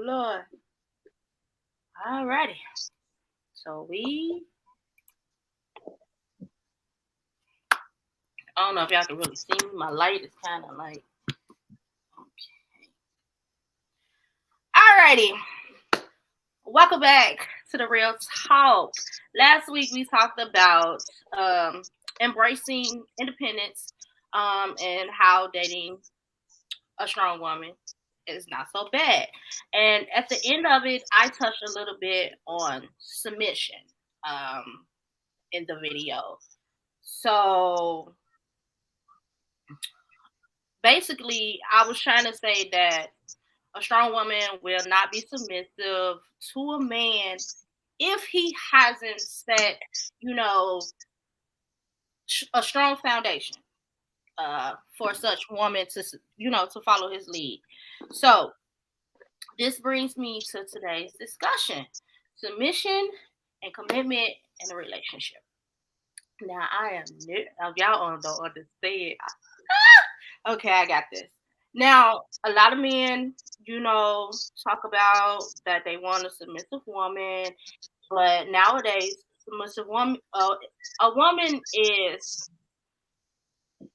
Lord. Alrighty. So I don't know if y'all can really see me. My light is kind of like, okay. Alrighty. Welcome back to the Real Talk. Last week we talked about embracing independence and how dating a strong woman is not so bad. And at the end of it, I touched a little bit on submission in the video. So basically, I was trying to say that a strong woman will not be submissive to a man if he hasn't set, you know, a strong foundation for such woman to, to follow his lead. So this brings me to today's discussion: submission and commitment in a relationship. Now I am new. Y'all don't understand. Okay, I got this. Now, a lot of men, talk about that they want a submissive woman, but nowadays, submissive woman, a woman is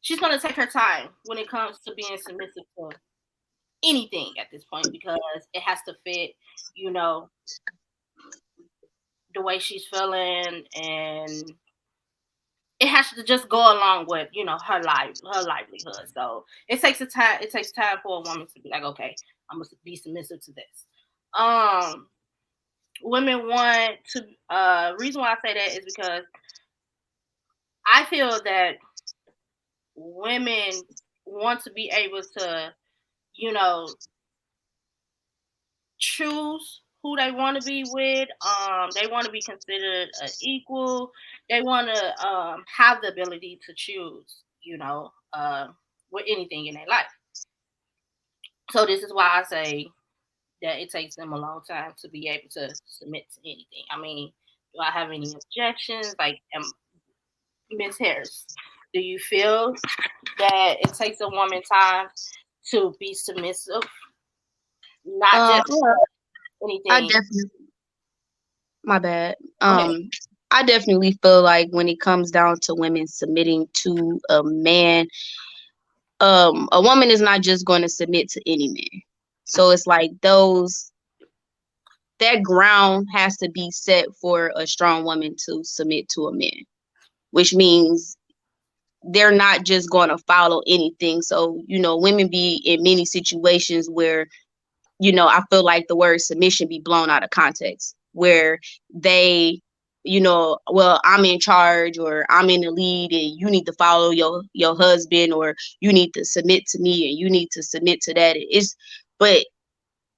she's gonna take her time when it comes to being submissive to anything at this point because it has to fit, you know, the way she's feeling, and it has to just go along with her livelihood. So it takes time for a woman to be like, okay, I'm gonna be submissive to this. um Women want to reason why I say that is because I feel that women want to be able to, you know, choose who they want to be with. They want to be considered an equal. They want to have the ability to choose, with anything in their life. So this is why I say that it takes them a long time to be able to submit to anything. I mean, do I have any objections? Like, Ms. Harris, do you feel that it takes a woman time to be submissive, not just Yeah, I anything? definitely, my bad. Go ahead. I definitely feel like when it comes down to women submitting to a man, a woman is not just going to submit to any man. So it's like that ground has to be set for a strong woman to submit to a man, which means they're not just going to follow anything. So, women be in many situations where I feel like the word submission be blown out of context where they, well, I'm in charge or I'm in the lead and you need to follow your husband or you need to submit to me and you need to submit to that. But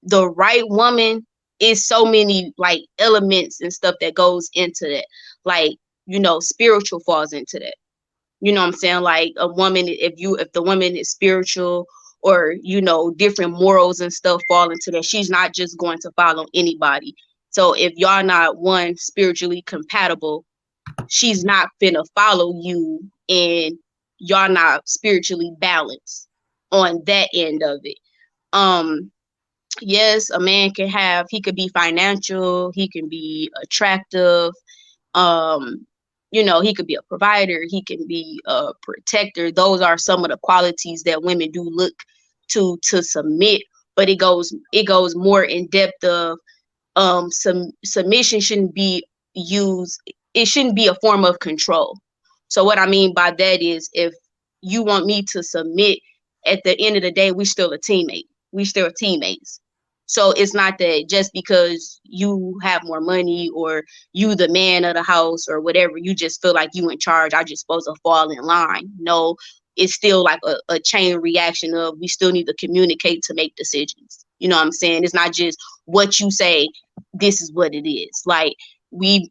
the right woman is so many like elements and stuff that goes into that. Like, spiritual falls into that. You know what I'm saying? Like a woman, if the woman is spiritual or, different morals and stuff fall into that, she's not just going to follow anybody. So if y'all not one spiritually compatible, she's not finna follow you and y'all not spiritually balanced on that end of it. Um, yes, a man he could be financial, he can be attractive, um he could be a provider, he can be a protector. Those are some of the qualities that women do look to submit, but it goes more in depth of some submission shouldn't be used, it shouldn't be a form of control. So what I mean by that is if you want me to submit, at the end of the day we still teammates. So it's not that just because you have more money or you the man of the house or whatever, you just feel like you in charge, I just supposed to fall in line. No, it's still like a chain reaction of we still need to communicate to make decisions. You know what I'm saying? It's not just what you say, this is what it is. Like if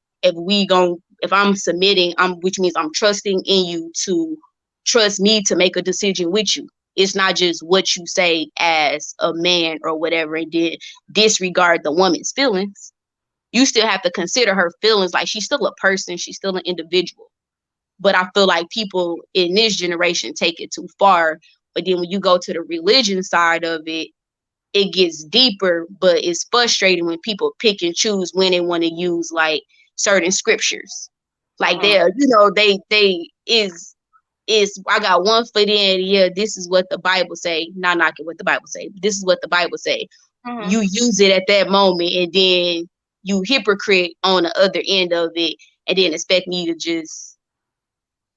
I'm submitting, which means I'm trusting in you to trust me to make a decision with you. It's not just what you say as a man or whatever and then disregard the woman's feelings. You still have to consider her feelings. Like she's still a person, she's still an individual. But I feel like people in this generation take it too far. But then when you go to the religion side of it, it gets deeper, but it's frustrating when people pick and choose when they want to use like certain scriptures. Like Mm-hmm. they is I got one foot in, yeah, this is what the Bible say, not knocking what the Bible say. This is what the Bible say. Mm-hmm. You use it at that moment, and then you hypocrite on the other end of it, and then expect me to just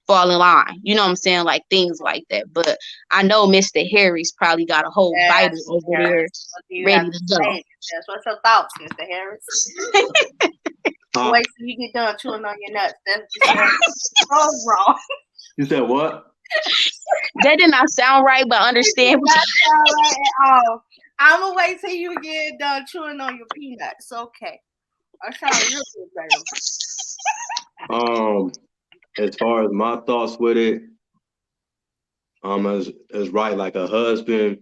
fall in line. You know what I'm saying? Like things like that. But I know Mr. Harry's probably got a whole Bible Yes, over there Harris. What do you have ready to to say? Yes. What's your thoughts, Mr. Harris? Huh? Wait till you get done chewing on your nuts. That's so wrong. You said what? That did not sound right, but It did understand what not sound right at all. I'm gonna wait till you get done chewing on your peanuts. Okay. I sound real good, baby. Um, as far as my thoughts with it, as right, like a husband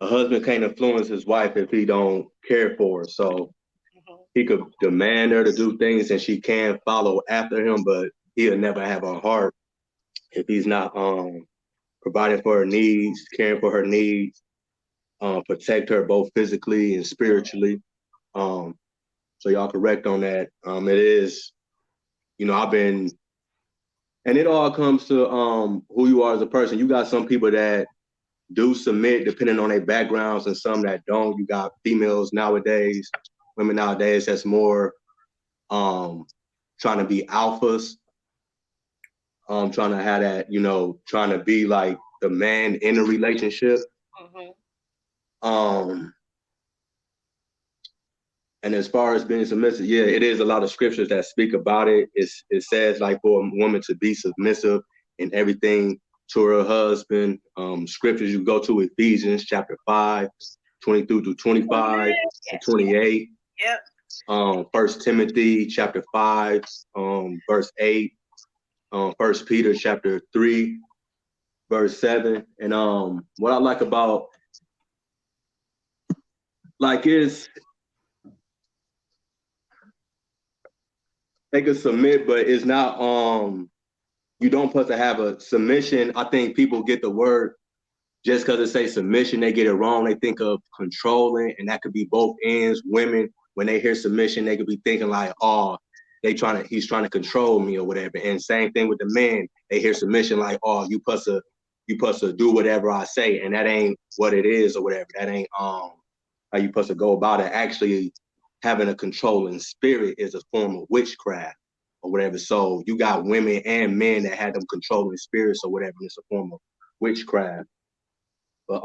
can't influence his wife if he don't care for her. So Mm-hmm. he could demand her to do things and she can follow after him, but he'll never have a heart if he's not providing for her needs, caring for her needs, protect her both physically and spiritually. Um, so y'all correct on that. It is, I've been, and it all comes to who you are as a person. You got some people that do submit depending on their backgrounds, and some that don't. You got females nowadays, women nowadays that's more trying to be alphas, trying to have that, trying to be like the man in a relationship. Mm-hmm. Um, and as far as being submissive, yeah, it is a lot of scriptures that speak about it. It says like for a woman to be submissive in everything to her husband. Scriptures you go to Ephesians chapter 5, 22 to 25 and Yes. 28. Yep. First Timothy chapter 5, verse 8. First Peter chapter 3, verse 7. And what I like about like is they can submit, but it's not you don't supposed to have a submission. I think people get the word just because it says submission, they get it wrong. They think of controlling, and that could be both ends. Women, when they hear submission, they could be thinking like, oh, he's trying to control me or whatever. And same thing with the men. They hear submission like, oh, you supposed to do whatever I say, and that ain't what it is or whatever. That ain't how you supposed to go about it. Actually, having a controlling spirit is a form of witchcraft or whatever. So you got women and men that have them controlling spirits or whatever. It's a form of witchcraft. But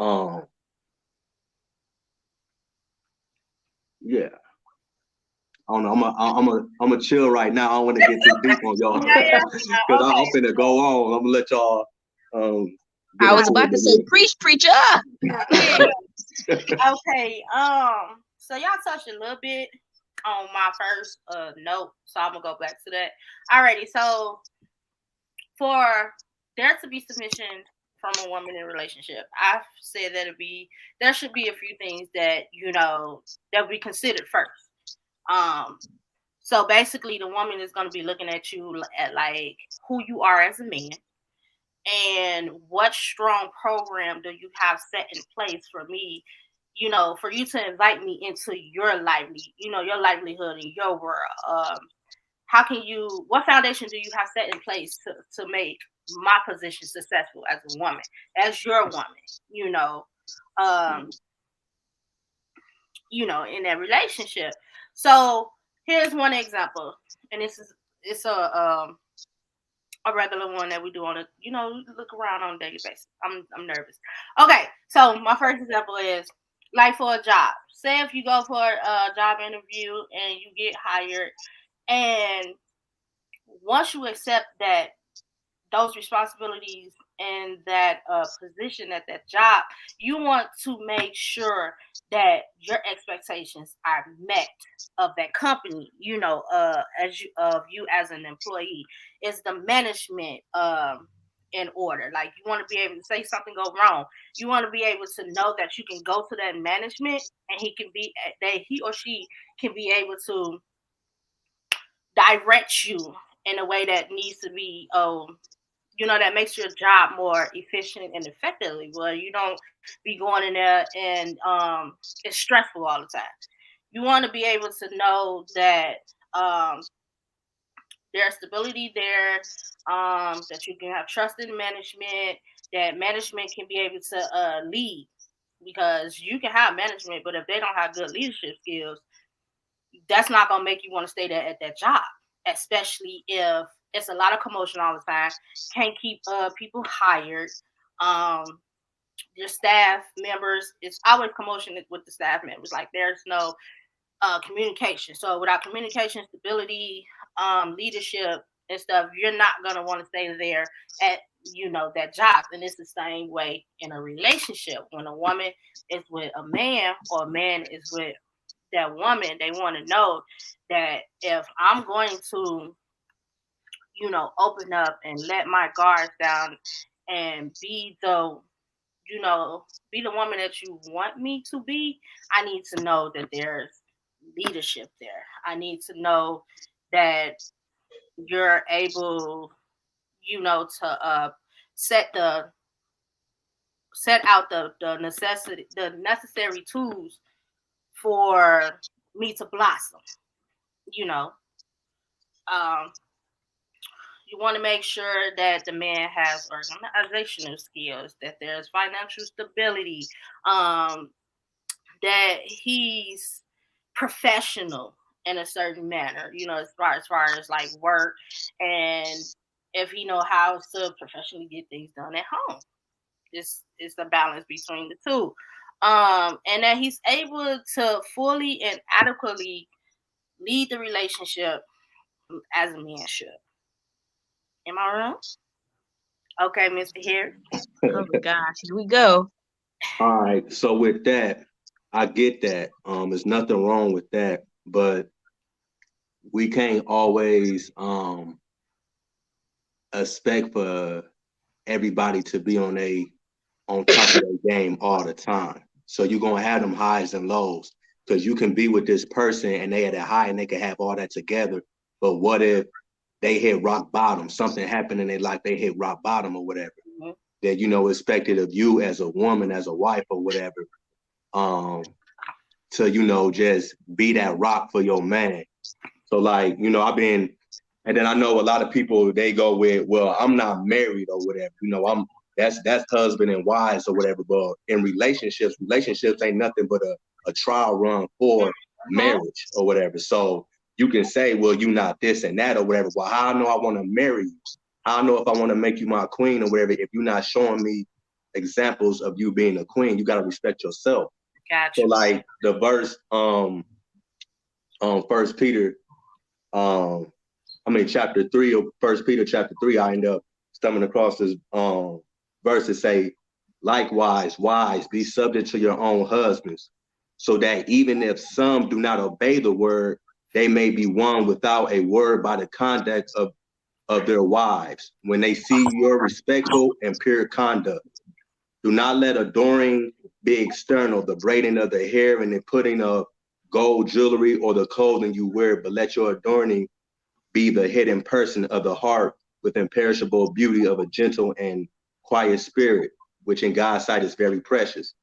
yeah, I don't know. I'm a chill right now. I don't want to get too deep on y'all Yeah, yeah. because I'm Okay. finna go on. I'm gonna let y'all get I was into about to say, it. preach, preacher. Yeah. Okay. So y'all touched a little bit on my first note, so I'm gonna go back to that. Alrighty. So for there to be submission from a woman in a relationship, I've said that there should be a few things that that we considered first. Um, so basically, the woman is going to be looking at you at like who you are as a man and what strong program do you have set in place for me, for you to invite me into your livelihood in your world. What foundation do you have set in place to make my position successful as a woman, as your woman, you know, um, in that relationship. So here's one example, and it's a regular one that we do on look around on a daily basis. I'm nervous. Okay, so my first example is like for a job. Say if you go for a job interview and you get hired, and once you accept that those responsibilities and that position at that job, you want to make sure that your expectations are met of that company. Of you as an employee, is the management in order? Like you want to be able to say something go wrong. You want to be able to know that you can go to that management and he or she can be able to direct you in a way that needs to be that makes your job more efficient and effectively. Well, you don't be going in there and it's stressful all the time. You want to be able to know that um, there's stability there, that you can have trust in management, that management can be able to lead. Because you can have management, but if they don't have good leadership skills, that's not gonna make you want to stay there at that job, especially if it's a lot of commotion all the time. Can't keep people hired. Um, your staff members, it's always commotion with the staff members. Like there's no communication. So without communication, stability, leadership and stuff, you're not gonna want to stay there at that job. And it's the same way in a relationship. When a woman is with a man or a man is with that woman, they want to know that if I'm going to, open up and let my guards down and be the woman that you want me to be, I need to know that there's leadership there. I need to know that you're able, to set the set out the necessary tools for me to blossom. You know, um, you want to make sure that the man has organizational skills, that there's financial stability, that he's professional in a certain manner, as far as like work, and if he know how to professionally get things done at home. It's the balance between the two. And that he's able to fully and adequately lead the relationship as a man should. Am I wrong? Okay, Mr. Harris. Oh my gosh, here we go. All right. So with that, I get that. There's nothing wrong with that, but we can't always expect for everybody to be on top of their game all the time. So you're gonna have them highs and lows because you can be with this person and they at a high and they can have all that together. But what if they hit rock bottom? Something happened in their life, they hit rock bottom or whatever. Mm-hmm. That expected of you as a woman, as a wife or whatever, um, to just be that rock for your man. So like, and then I know a lot of people they go with, well, I'm not married or whatever. That's husband and wives or whatever. But in relationships ain't nothing but a trial run for marriage or whatever. So you can say, well, you not this and that or whatever. Well, how I know I want to marry you? How I know if I want to make you my queen or whatever, if you're not showing me examples of you being a queen, you gotta respect yourself. Gotcha. So like the verse, First Peter, chapter 3 of First Peter chapter 3, I end up stumbling across this verse that say, likewise, wives, be subject to your own husbands, so that even if some do not obey the word, they may be won without a word by the conduct of their wives, when they see your respectful and pure conduct. Do not let adoring be external, the braiding of the hair and the putting of gold jewelry or the clothing you wear, but let your adorning be the hidden person of the heart with imperishable beauty of a gentle and quiet spirit, which in God's sight is very precious.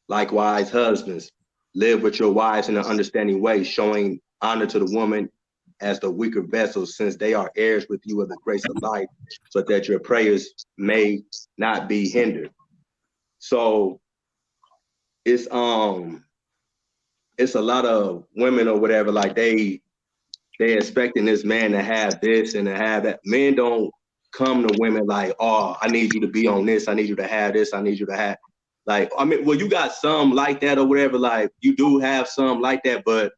Likewise, husbands, live with your wives in an understanding way, showing honor to the woman as the weaker vessels, since they are heirs with you of the grace of life, so that your prayers may not be hindered. So it's a lot of women or whatever, like they expecting this man to have this and to have that. Men don't come to women like, oh, I need you to be on this, I need you to have this, I need you to have, like, I mean, well, you got some like that or whatever, like you do have some like that, but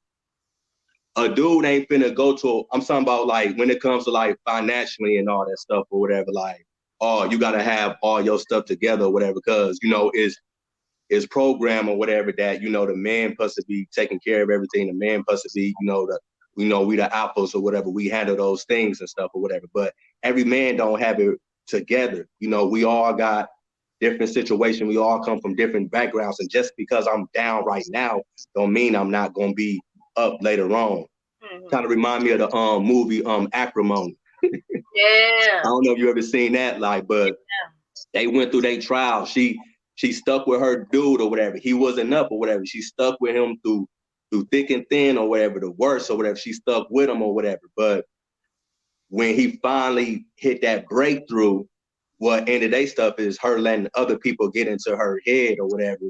a dude ain't finna go to, I'm talking about like when it comes to like financially and all that stuff or whatever, like, oh, you gotta have all your stuff together or whatever, because is program or whatever that, the man supposed to be taking care of everything. The man supposed to be, we the apples or whatever. We handle those things and stuff or whatever. But every man don't have it together. We all got different situations. We all come from different backgrounds. And just because I'm down right now don't mean I'm not going to be up later on. Mm-hmm. Kind of remind me of the movie Acrimony. Yeah. I don't know if you ever seen that, like, but they went through their trial. She stuck with her dude or whatever. He wasn't up or whatever. She stuck with him through thick and thin or whatever, the worst or whatever. She stuck with him or whatever. But when he finally hit that breakthrough, what ended their stuff is her letting other people get into her head or whatever,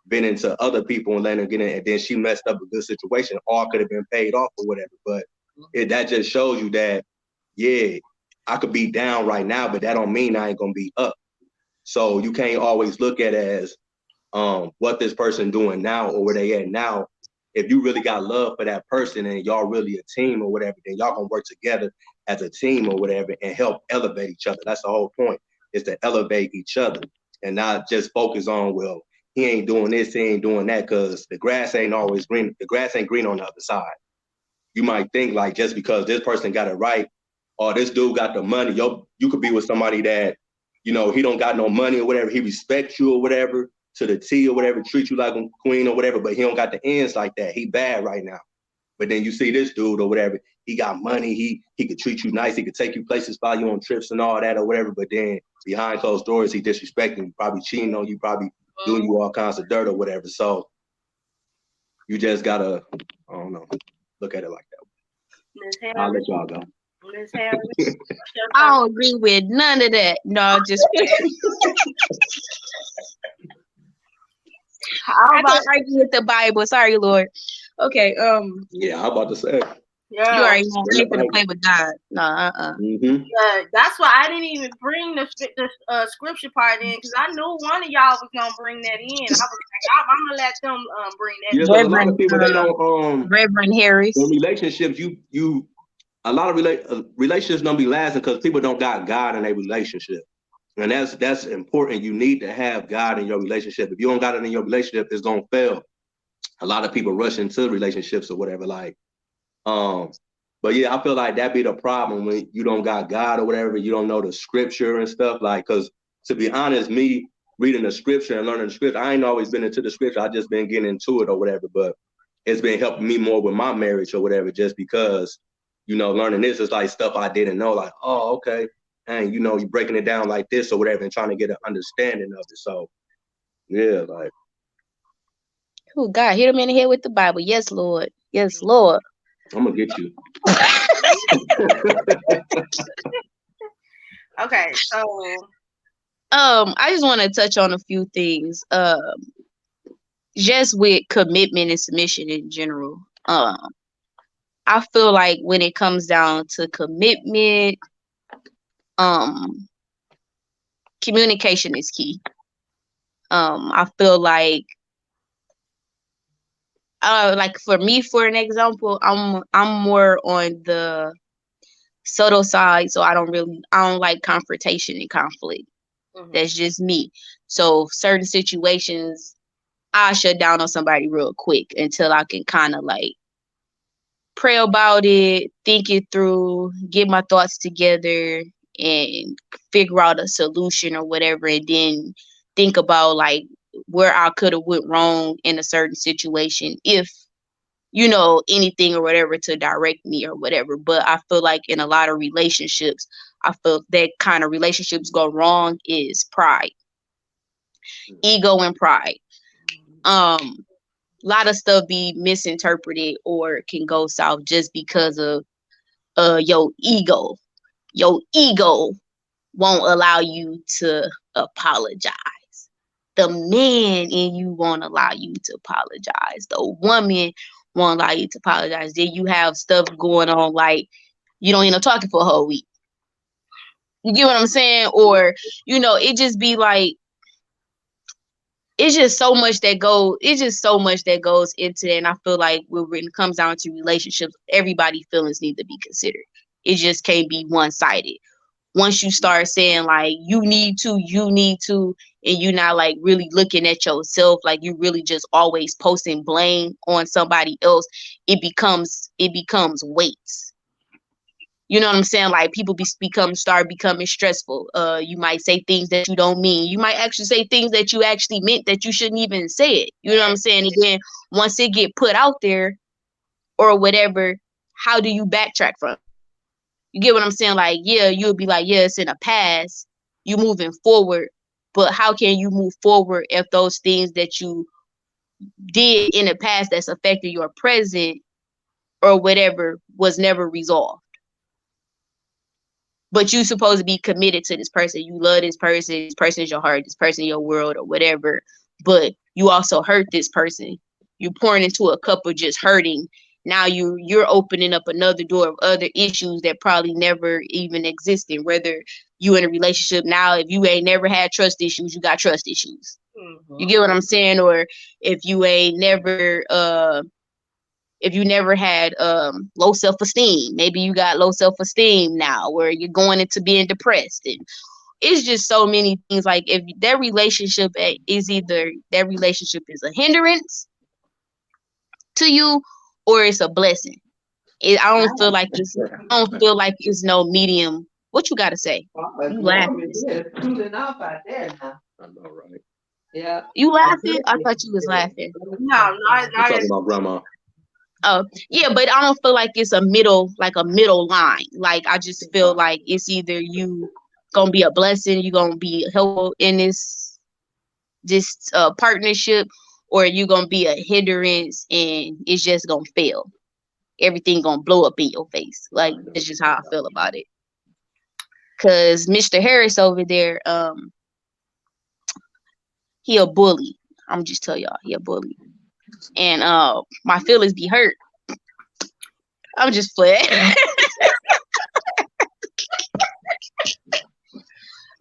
been into other people and letting them get in, and then she messed up a good situation. All could have been paid off or whatever. But that just shows you that, yeah, I could be down right now, but that don't mean I ain't gonna be up. So you can't always look at it as what this person doing now or where they at now. If you really got love for that person and y'all really a team or whatever, then y'all gonna work together as a team or whatever and help elevate each other. That's the whole point, is to elevate each other and not just focus on, well, he ain't doing this, he ain't doing that, because the grass ain't always green. The grass ain't green on the other side. You might think like just because this person got it right or this dude got the money, you could be with somebody that, he don't got no money or whatever. He respects you or whatever to the T or whatever, treat you like a queen or whatever, but he don't got the ends like that. He bad right now. But then you see this dude or whatever, he got money, he could treat you nice, he could take you places, fly you on trips and all that or whatever, but then behind closed doors, he disrespecting you, probably cheating on you, probably doing you all kinds of dirt or whatever. So you just gotta, I don't know, look at it like that. I'll let y'all go. Miss Harris. I don't agree with none of that. No, just I can't argue with the Bible. Sorry, Lord. Okay. Yeah, I'm about to say. Yeah. You already know. I ain't gonna play with God. No. Mm-hmm. That's why I didn't even bring the scripture part in, because I knew one of y'all was gonna bring that in. I was like, I'm gonna let them bring that. Yeah, because a lot of people they don't. Reverend Harris. In relationships, a lot of relationships don't be lasting because people don't got God in a relationship, and that's important. You need to have God in your relationship. If you don't got it in your relationship, it's gonna fail. A lot of people rush into relationships or whatever, like, but yeah, I feel like that be the problem when you don't got God or whatever. You don't know the scripture and stuff, like, because to be honest, me reading the scripture and learning the scripture, I ain't always been into the scripture. I just been getting into it or whatever, but it's been helping me more with my marriage or whatever, just because, learning this is like stuff I didn't know, like, oh, okay. And, you're breaking it down like this or whatever and trying to get an understanding of it. So, yeah, like. Oh, God, hit him in the head with the Bible. Yes, Lord. Yes, Lord. I'm going to get you. Okay, so. I just want to touch on a few things. Just with commitment and submission in general. I feel like when it comes down to commitment, communication is key. I feel like for me, for an example, I'm more on the subtle side, so I don't like confrontation and conflict. Mm-hmm. That's just me. So certain situations, I shut down on somebody real quick until I can kind of like pray about it, think it through, get my thoughts together, and figure out a solution or whatever, and then think about like where I could have went wrong in a certain situation, if anything or whatever to direct me or whatever. But I feel like in a lot of relationships, I feel that kind of relationships go wrong is pride, ego, and pride. A lot of stuff be misinterpreted or can go south just because of your ego. Your ego won't allow you to apologize. The man in you won't allow you to apologize. The woman won't allow you to apologize. Then you have stuff going on like you don't end up talking for a whole week. You get what I'm saying? Or, it just be like, it's just so much that goes into it. And I feel like when it comes down to relationships, everybody's feelings need to be considered. It just can't be one-sided. Once you start saying like you need to, and you're not like really looking at yourself, like you really just always posting blame on somebody else, it becomes weights. You know what I'm saying? Like people start becoming stressful. You might say things that you don't mean. You might actually say things that you actually meant that you shouldn't even say it. You know what I'm saying? And then once it get put out there or whatever, how do you backtrack from it? You get what I'm saying? Like, yeah, you'll be like, yeah, it's in the past. You moving forward, but how can you move forward if those things that you did in the past that's affected your present or whatever was never resolved? But you supposed to be committed to this person. You love this person is your heart, this person your world or whatever. But you also hurt this person. You're pouring into a cup of just hurting. Now you're opening up another door of other issues that probably never even existed. Whether you in a relationship now, if you ain't never had trust issues, you got trust issues. You get what I'm saying? Or if you ain't never if you never had low self-esteem, maybe you got low self-esteem now where you're going into being depressed. And it's just so many things. Like if that relationship is either that relationship is a hindrance to you or it's a blessing. I don't feel like it's no medium. What you got to say? You laughing? I know, right? Yeah. You laughing? I thought you was laughing. No, I'm talking about grandma. Oh, yeah, but I don't feel like it's a middle line. Like I just feel like it's either you gonna be a blessing, you gonna be helpful in this partnership, or you gonna be a hindrance and it's just gonna fail. Everything gonna blow up in your face. Like that's just how I feel about it. Cause Mr. Harris over there, he a bully. I'm just tell y'all, he a bully. And my feelings be hurt. I'm just playing.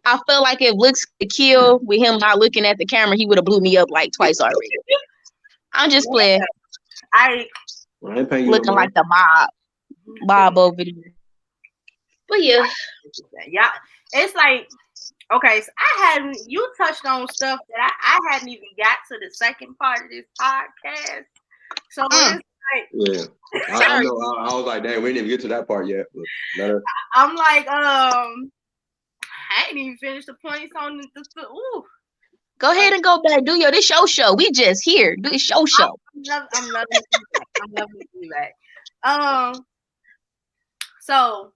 I felt like if looks could kill with him not looking at the camera, he would have blew me up like twice already. I'm just playing. I ain't paying you Looking no like the Bob over there. But yeah. Yeah. It's like, okay, so you touched on stuff that I hadn't even got to the second part of this podcast. So it's like, yeah. I know. I was like, dang, we didn't even get to that part yet. But I'm like, I ain't even finished the points on the ooh. Go ahead and go back. Do this show. We just here. Do the show. I'm loving the feedback. So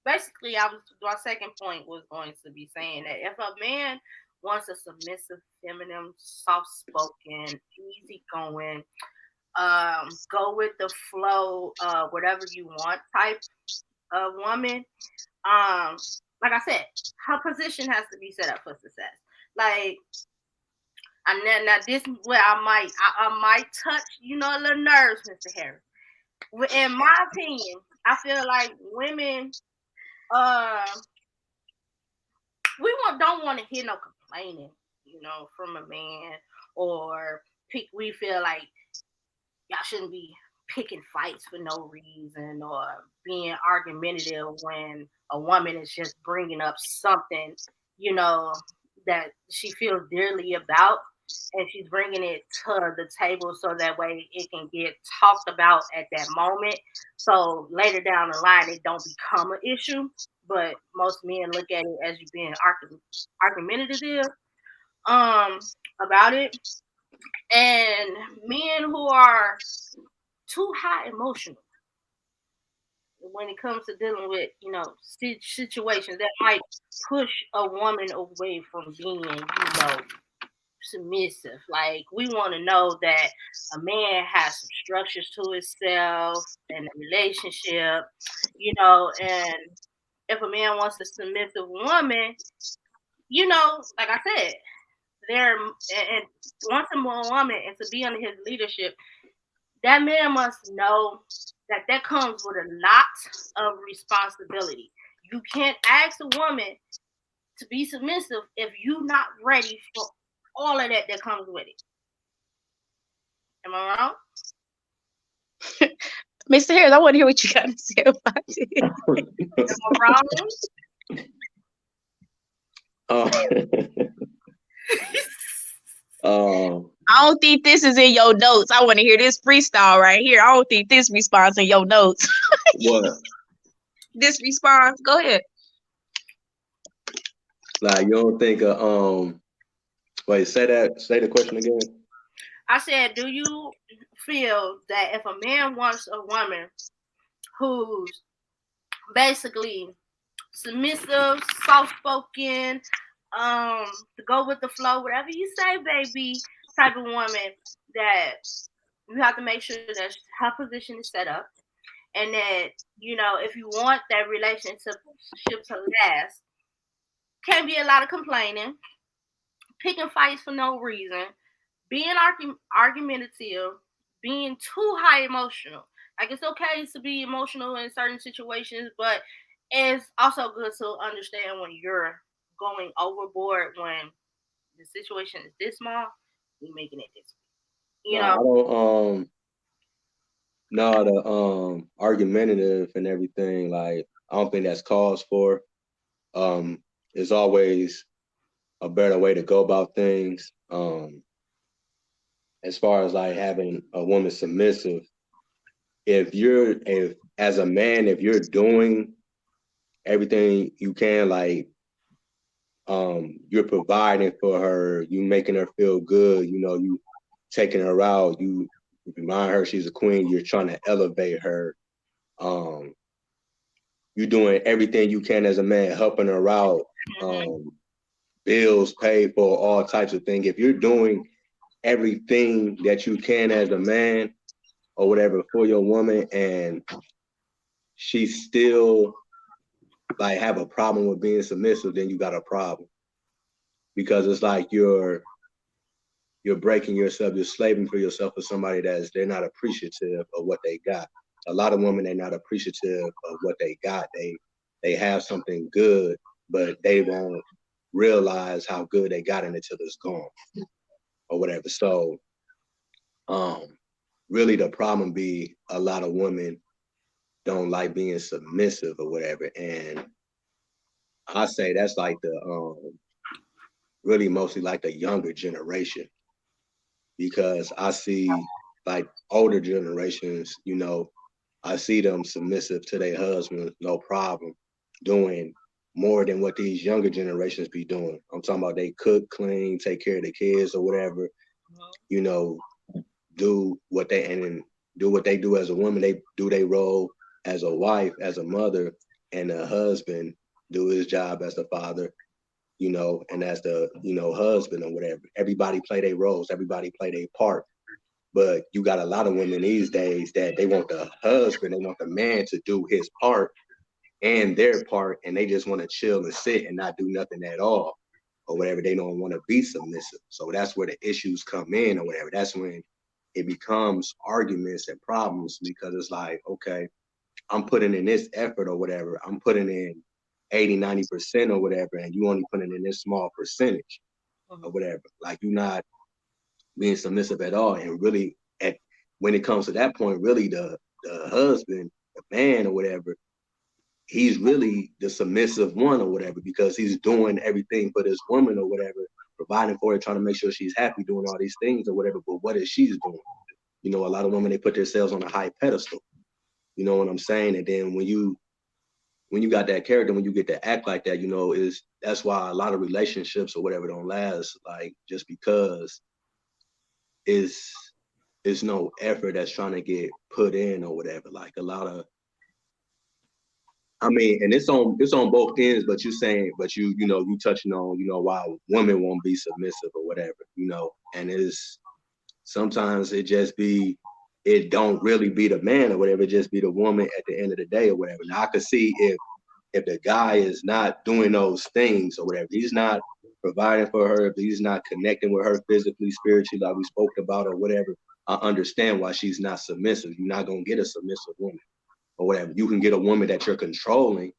basically, my second point was going to be saying that if a man wants a submissive, feminine, soft-spoken, easygoing, go with the flow, whatever you want type of woman, like I said, her position has to be set up for success. Like, and then now this is where I might touch, a little nerves, Mr. Harris. In my opinion, I feel like women, we don't want to hear no complaining, from a man, or we feel like y'all shouldn't be picking fights for no reason or being argumentative when a woman is just bringing up something, that she feels dearly about, and she's bringing it to the table so that way it can get talked about at that moment. So later down the line, it don't become an issue. But most men look at it as you being argumentative about it. And men who are too high emotional when it comes to dealing with, situations that might push a woman away from being, submissive. Like, we want to know that a man has some structures to himself and a relationship, and if a man wants a submissive woman, like I said, and wants a woman and to be under his leadership, that man must know that comes with a lot of responsibility. You can't ask a woman to be submissive if you're not ready for all of that comes with it. Am I wrong? Mr. Harris, I want to hear what you got to say about it. Am I wrong? I don't think this is in your notes. I want to hear this freestyle right here. I don't think this response in your notes. What? This response. Go ahead. Like, you don't think wait, say the question again. I said, do you feel that if a man wants a woman who's basically submissive, soft spoken, to go with the flow, whatever you say, baby, type of woman that you have to make sure that her position is set up and that, if you want that relationship to last, can't be a lot of complaining, picking fights for no reason, being argumentative, being too high emotional. Like it's okay to be emotional in certain situations, but it's also good to understand when you're going overboard when the situation is this small, you're making it this big. No, I don't no the argumentative and everything, like I don't think that's cause for. There's always a better way to go about things. As far as like having a woman submissive, if as a man, if you're doing everything you can, like you're providing for her, you making her feel good, you taking her out, you remind her she's a queen, you're trying to elevate her, um, you're doing everything you can as a man, helping her out, bills paid for, all types of things. If you're doing everything that you can as a man or whatever for your woman, and she still like have a problem with being submissive, then you got a problem, because it's like you're breaking yourself, you're slaving for yourself for somebody they're not appreciative of what they got. A lot of women, they're not appreciative of what they got. They have something good, but they won't realize how good they got it until it's gone or whatever. So um really the problem be a lot of women don't like being submissive or whatever. And I say that's like the really mostly like the younger generation, because I see like older generations, I see them submissive to their husbands, no problem, doing more than what these younger generations be doing. I'm talking about they cook, clean, take care of the kids or whatever, you know, do what they and then do what they do as a woman. They do their role as a wife, as a mother, and the husband do his job as the father, and as the, husband or whatever. Everybody play their roles, everybody play their part. But you got a lot of women these days that they want the husband, they want the man to do his part and their part, and they just want to chill and sit and not do nothing at all or whatever. They don't want to be submissive. So that's where the issues come in or whatever. That's when it becomes arguments and problems, because it's like, okay, I'm putting in this effort or whatever. I'm putting in 80, 90% or whatever, and you only putting in this small percentage or whatever. Like you're not being submissive at all. And really at when it comes to that point, really the husband, the man or whatever, he's really the submissive one or whatever, because he's doing everything for this woman or whatever, providing for her, trying to make sure she's happy, doing all these things or whatever. But what is she's doing? A lot of women, they put themselves on a high pedestal. You know what I'm saying? And then when you got that character, when you get to act like that, is that's why a lot of relationships or whatever don't last, like just because is no effort that's trying to get put in or whatever. Like a lot of, I mean, and it's on both ends, but you touching on, why women won't be submissive or whatever, and it's sometimes it don't really be the man or whatever, it just be the woman at the end of the day or whatever. Now I could see if the guy is not doing those things or whatever, he's not providing for her, if he's not connecting with her physically, spiritually, like we spoke about or whatever, I understand why she's not submissive. You're not gonna get a submissive woman or whatever. You can get a woman that you're controlling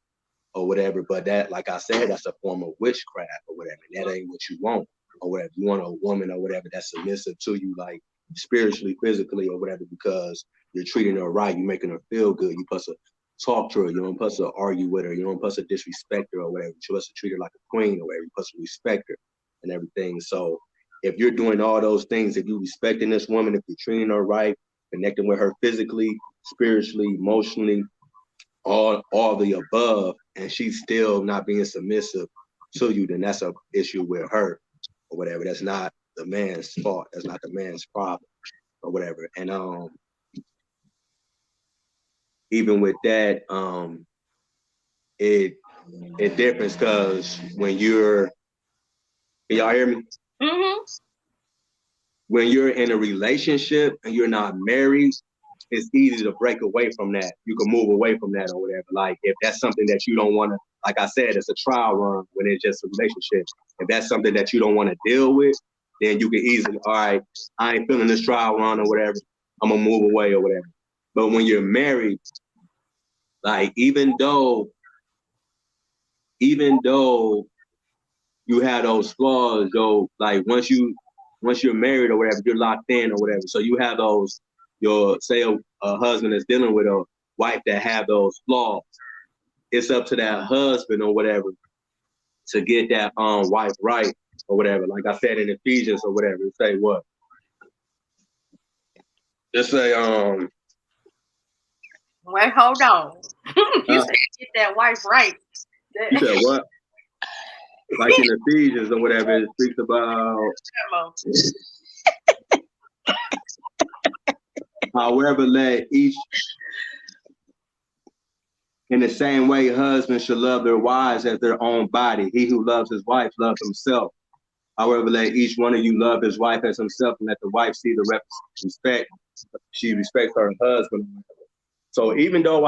or whatever, but that, like I said, that's a form of witchcraft or whatever. And that ain't what you want or whatever. You want a woman or whatever that's submissive to you, like spiritually, physically or whatever, because you're treating her right, you're making her feel good. You supposed to talk to her, you don't supposed to argue with her, you don't supposed to disrespect her or whatever. You're supposed to treat her like a queen or whatever. You're supposed to respect her and everything. So if you're doing all those things, if you're respecting this woman, if you're treating her right, connecting with her physically, spiritually, emotionally, all the above, and she's still not being submissive to you, then that's a issue with her or whatever. That's not the man's fault. That's not the man's problem or whatever. And even with that, it it differs because when you're, can y'all hear me? Mm-hmm. When you're in a relationship and you're not married, it's easy to break away from that. You can move away from that or whatever. Like if that's something that you don't want to, like I said, it's a trial run when it's just a relationship. If that's something that you don't want to deal with, then you can easily, all right, I ain't feeling this trial run or whatever. I'm gonna move away or whatever. But when you're married, like even though you have those flaws, though, like once you're married or whatever, you're locked in or whatever. So you have those, your say a husband is dealing with a wife that have those flaws. It's up to that husband or whatever to get that wife right or whatever. Like I said in Ephesians or whatever, it say what? Just say Wait, hold on. You uh, said get that wife right. you said what? Like in Ephesians or whatever, it speaks about however let each in the same way husbands should love their wives as their own body. He who loves his wife loves himself. However, let each one of you love his wife as himself, and let the wife see the respect she respects her husband. So even though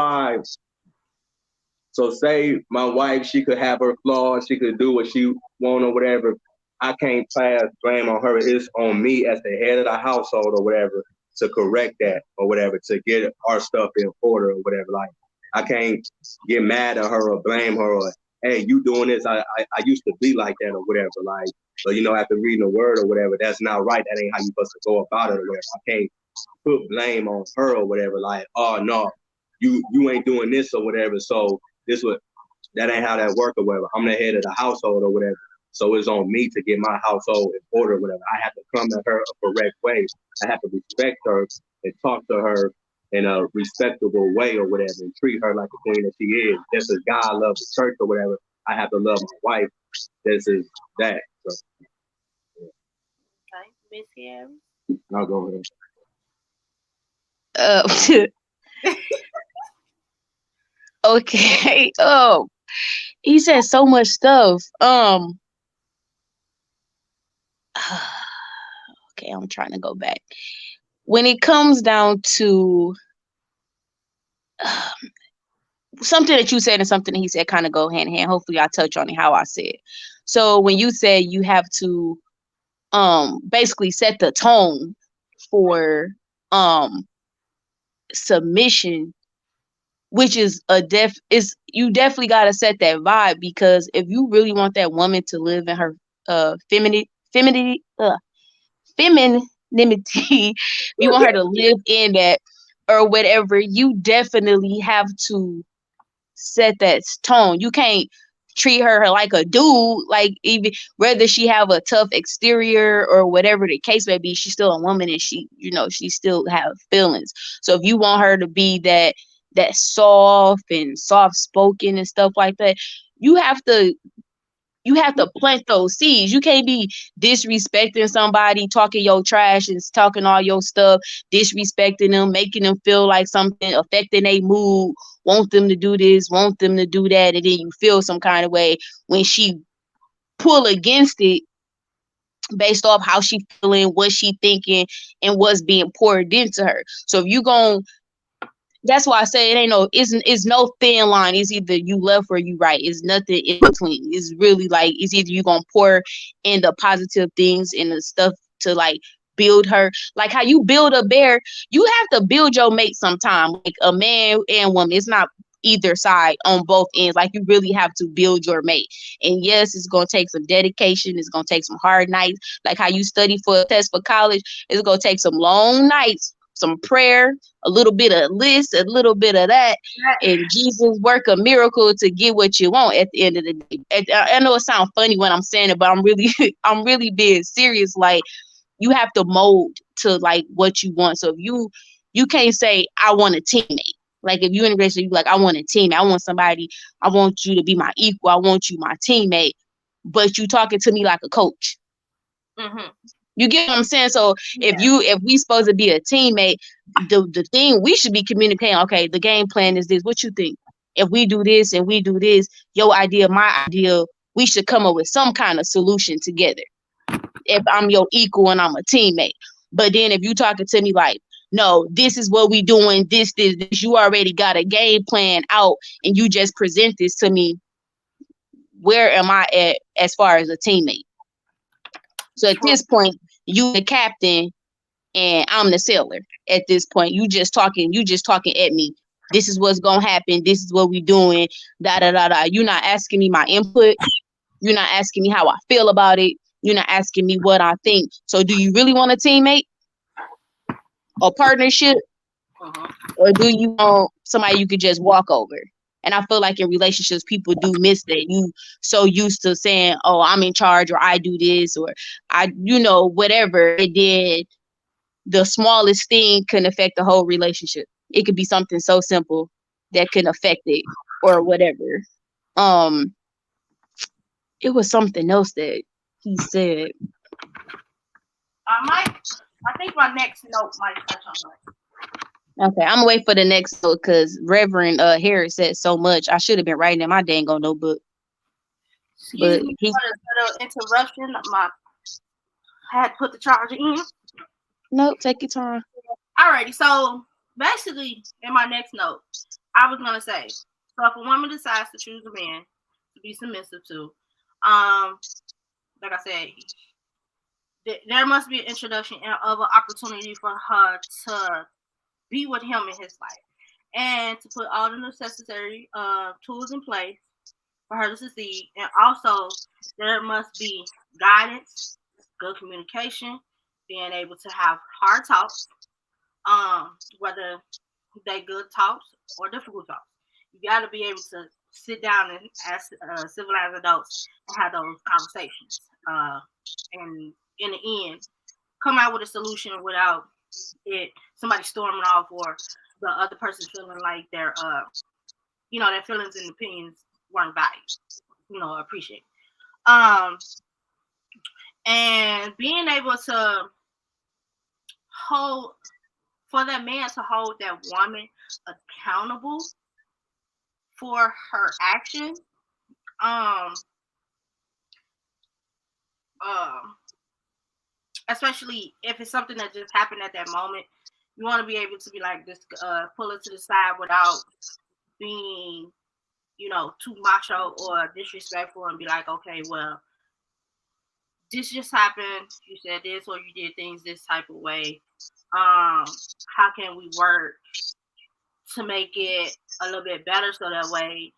so say my wife, she could have her flaws, she could do what she want or whatever. I can't pass blame on her. It's on me as the head of the household or whatever to correct that or whatever, to get our stuff in order or whatever. Like I can't get mad at her or blame her or hey, you doing this. I used to be like that or whatever. Like, but after reading the word or whatever, that's not right. That ain't how you supposed to go about it or whatever. I can't put blame on her or whatever. Like, oh no, you ain't doing this or whatever. So this what that ain't how that work or whatever. I'm the head of the household or whatever. So it's on me to get my household in order or whatever. I have to come at her a correct way. I have to respect her and talk to her in a respectable way or whatever and treat her like the queen that she is. Just as God loves the church or whatever, I have to love my wife. This is that. So Okay, Miss Harris. I'll go ahead. Okay. Oh, he said so much stuff. Okay, I'm trying to go back. When it comes down to something that you said and something that he said kind of go hand in hand. Hopefully I touch on it how I said. So when you said you have to basically set the tone for um submission, which is you definitely got to set that vibe, because if you really want that woman to live in her femininity, femininity, you want her to live in that or whatever, you definitely have to set that tone. You can't treat her like a dude, like even whether she have a tough exterior or whatever the case may be, she's still a woman and she still have feelings. So if you want her to be that soft and soft spoken and stuff like that, you have to plant those seeds. You can't be disrespecting somebody, talking your trash and talking all your stuff, disrespecting them, making them feel like something, affecting their mood, want them to do this, want them to do that, and then you feel some kind of way when she pull against it based off how she feeling, what she thinking, and what's being poured into her. So if you gon' that's why I say it ain't it's no thin line. It's either you left or you right. It's nothing in between. It's really like it's either you gonna pour in the positive things and the stuff to like build her. Like how you build a bear, you have to build your mate sometime. Like a man and woman. It's not either side on both ends. Like you really have to build your mate. And yes, it's gonna take some dedication, it's gonna take some hard nights. Like how you study for a test for college, it's gonna take some long nights, some prayer, a little bit of this, a little bit of that, and Jesus work a miracle to get what you want at the end of the day. I know it sounds funny when I'm saying it, but I'm really, I'm really being serious. Like you have to mold to like what you want. So if you can't say I want a teammate. Like if you're in a relationship, you like I want a teammate. I want somebody. I want you to be my equal. I want you my teammate. But you talking to me like a coach. Mm-hmm. You get what I'm saying? So Yeah. if we supposed to be a teammate, the thing we should be communicating, okay, the game plan is this. What you think? if we do this and we do this, your idea, my idea, we should come up with some kind of solution together. If I'm your equal and I'm a teammate. But then if you talking to me like, no, this is what we doing, this, you already got a game plan out and you just present this to me, where am I at as far as a teammate? So at True. this point, you the captain and I'm the sailor. At this point, you just talking at me. This is what's gonna happen. This is what we doing. Da da da da. You're not asking me my input. You're not asking me how I feel about it. You're not asking me what I think. So do you really want a teammate or partnership? Uh-huh. Or do you want somebody you could just walk over? And I feel like in relationships, people do miss that. You so used to saying, oh, I'm in charge, or I do this, or I, whatever. And then the smallest thing can affect the whole relationship. It could be something so simple that can affect it or whatever. Um, it was something else that he said. I think my next note might touch on it. Okay, I'm gonna wait for the next note because Reverend Harris said so much. I should have been writing in my dang on notebook. Excuse But me he for the interruption. I had to put the charger in. nope, take your time. Alrighty, so basically, in my next note, I was gonna say, so if a woman decides to choose a man to be submissive to, like I said, there must be an introduction of an opportunity for her to be with him in his life and to put all the necessary tools in place for her to succeed. And also, there must be guidance, good communication, being able to have hard talks, whether they good talks or difficult talks. You got to be able to sit down and as civilized adults and have those conversations. And in the end, come out with a solution without somebody storming off or the other person feeling like their feelings and opinions weren't valued, appreciated. Um, and being able to hold for that man to hold that woman accountable for her actions. Um, um, Especially if it's something that just happened at that moment, you want to be able to be like this, pull it to the side without being, too macho or disrespectful, and be like, okay, well, this just happened. You said this, or you did things this type of way. How can we work to make it a little bit better so that way,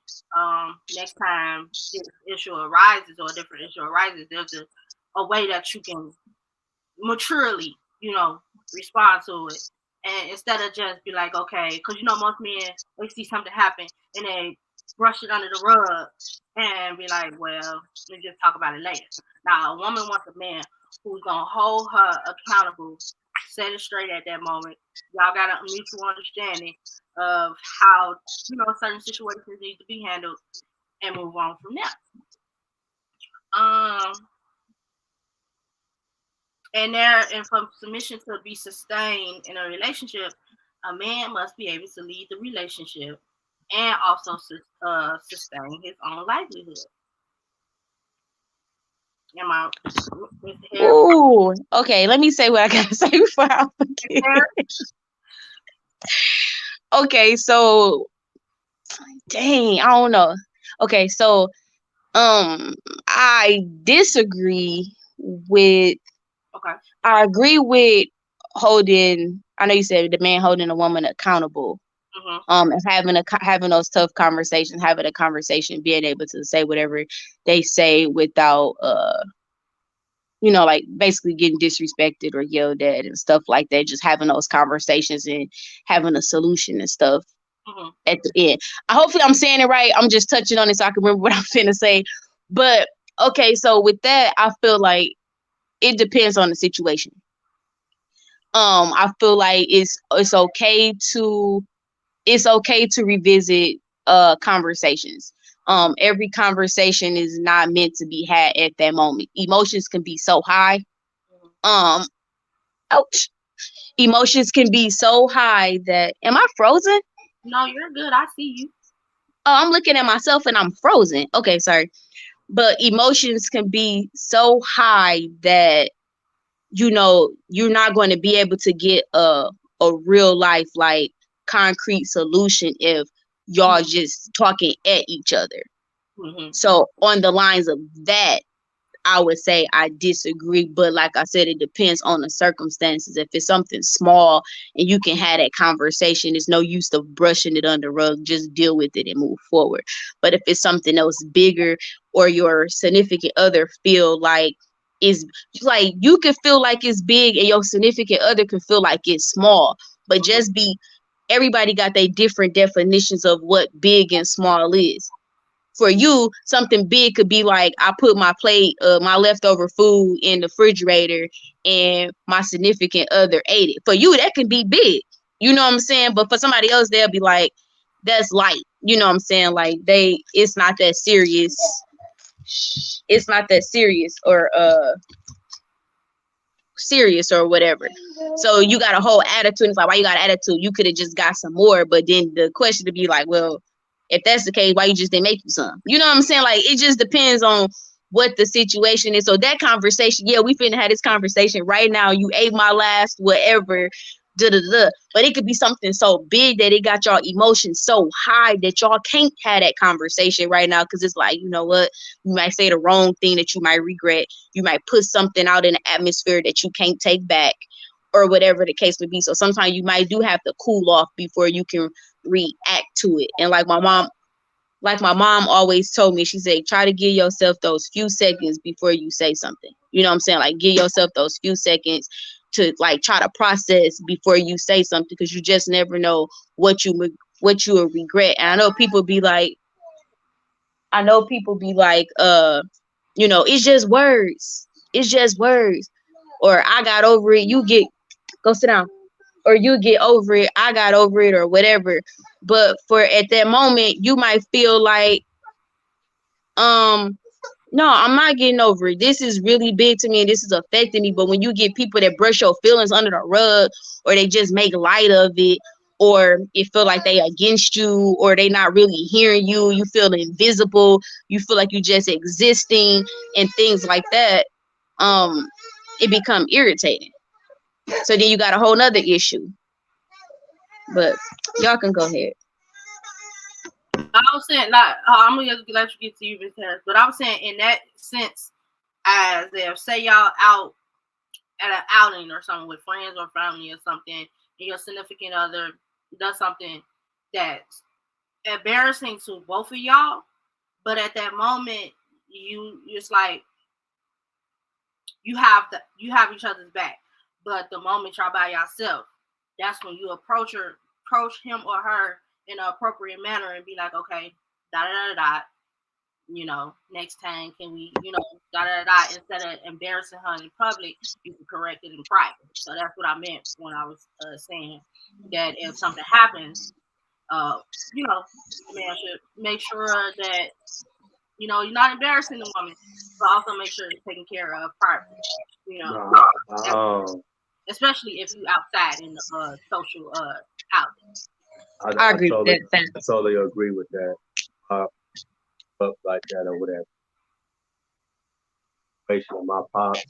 next time this issue arises or a different issue arises, there's a way that you can maturely, respond to it. And instead of just be like, okay, because most men, they see something happen and they brush it under the rug and be like, well, let's just talk about it later. Now, a woman wants a man who's gonna hold her accountable, set it straight at that moment. Y'all got a mutual understanding of how certain situations need to be handled and move on from there. Um, and for submission to be sustained in a relationship, a man must be able to lead the relationship and also sustain his own livelihood. Am I, Mr. Harris? Ooh, okay. Let me say what I gotta say before I forget. Okay, so dang, I don't know. Okay, so I disagree with. Okay. I agree with holding. I know you said the man holding a woman accountable. Mm-hmm. And having those tough conversations, having a conversation, being able to say whatever they say without like basically getting disrespected or yelled at and stuff like that. Just having those conversations and having a solution and stuff Mm-hmm. at the end. Hopefully I'm saying it right. I'm just touching on it so I can remember what I'm finna say. But okay, so with that, I feel like it depends on the situation. I feel like it's okay to revisit conversations. Every conversation is not meant to be had at that moment. Emotions can be so high. Ouch. Emotions can be so high that, am I frozen? No, you're good. I see you. I'm looking at myself and I'm frozen. Okay, sorry. But emotions can be so high that you're not going to be able to get a real life like concrete solution if y'all just talking at each other. Mm-hmm. So on the lines of that, I would say I disagree, but like I said, it depends on the circumstances. If it's something small and you can have that conversation, there's no use of brushing it under the rug. Just deal with it and move forward. But if it's something else bigger, or your significant other feel like is like, you can feel like it's big and your significant other can feel like it's small, but just be everybody got their different definitions of what big and small is. For you, something big could be like, I put my plate, my leftover food in the refrigerator and my significant other ate it. For you, that can be big. You know what I'm saying? But for somebody else, they'll be like, that's light. You know what I'm saying? Like it's not that serious. It's not that serious or whatever. So you got a whole attitude. It's like, why you got an attitude? You could have just got some more. But then the question to be like, well, if that's the case, why you just didn't make you some? You know what I'm saying? Like, it just depends on what the situation is. So that conversation, yeah, we finna have this conversation right now. You ate my last whatever, da da da. But it could be something so big that it got y'all emotions so high that y'all can't have that conversation right now, because it's like, you know what? You might say the wrong thing that you might regret. You might put something out in the atmosphere that you can't take back, or whatever the case may be. So sometimes you might do have to cool off before you can react to it. And like my mom always told me, she said, try to give yourself those few seconds before you say something. You know what I'm saying? Like, give yourself those few seconds to like try to process before you say something, because you just never know what you will regret. And I know people be like, it's just words. It's just words. Or I got over it. Go sit down. Or you get over it, I got over it, or whatever. But for at that moment, you might feel like, no, I'm not getting over it. This is really big to me and this is affecting me. But when you get people that brush your feelings under the rug, or they just make light of it, or it feel like they against you, or they not really hearing you, you feel invisible, you feel like you just existing and things like that, it become irritating. So then you got a whole nother issue. But y'all can go ahead. I was saying, like, I'm gonna let you get to you, Miss Harris, but I was saying in that sense, as if say y'all out at an outing or something with friends or family or something, and your significant other does something that's embarrassing to both of y'all, but at that moment it's like you have each other's back. But the moment y'all by yourself, that's when you approach him or her in an appropriate manner and be like, okay, da da da da, next time can we, da da da, instead of embarrassing her in public, you can correct it in private. So that's what I meant when I was saying that if something happens, the man should make sure that you're not embarrassing the woman, but also make sure it's taken care of privately. Especially if you outside in the social outing. I agree with that. I totally agree with that. Stuff like that or whatever. With my pops,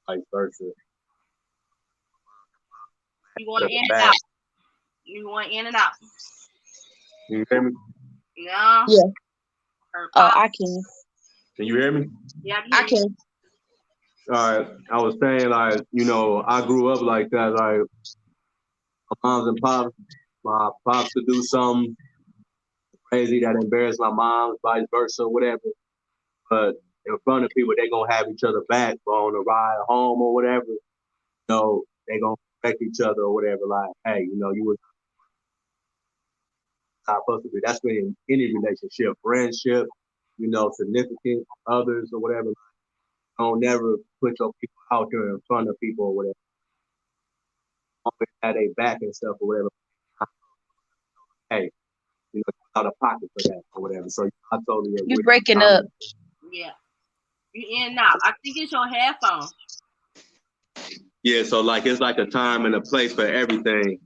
vice versa. You want in and out. You want in and out. Can you hear me? Yeah. Yeah. I can. Can you hear me? Yeah, I can. All right. I was saying, like, I grew up like that. Like, my moms and pops, my pops could do something crazy that embarrassed my mom, vice versa, whatever. But in front of people, they're going to have each other back. But on the ride home or whatever, they're going to respect each other or whatever. Like, hey, you was not supposed to be. That's been in any relationship, friendship, significant others or whatever. Don't never put your people out there in front of people or whatever. Always have a back and stuff or whatever. Hey, out of pocket for that or whatever. So I totally agree. You breaking up. Yeah. You in now. I think it's your headphones. Yeah, so like it's like a time and a place for everything.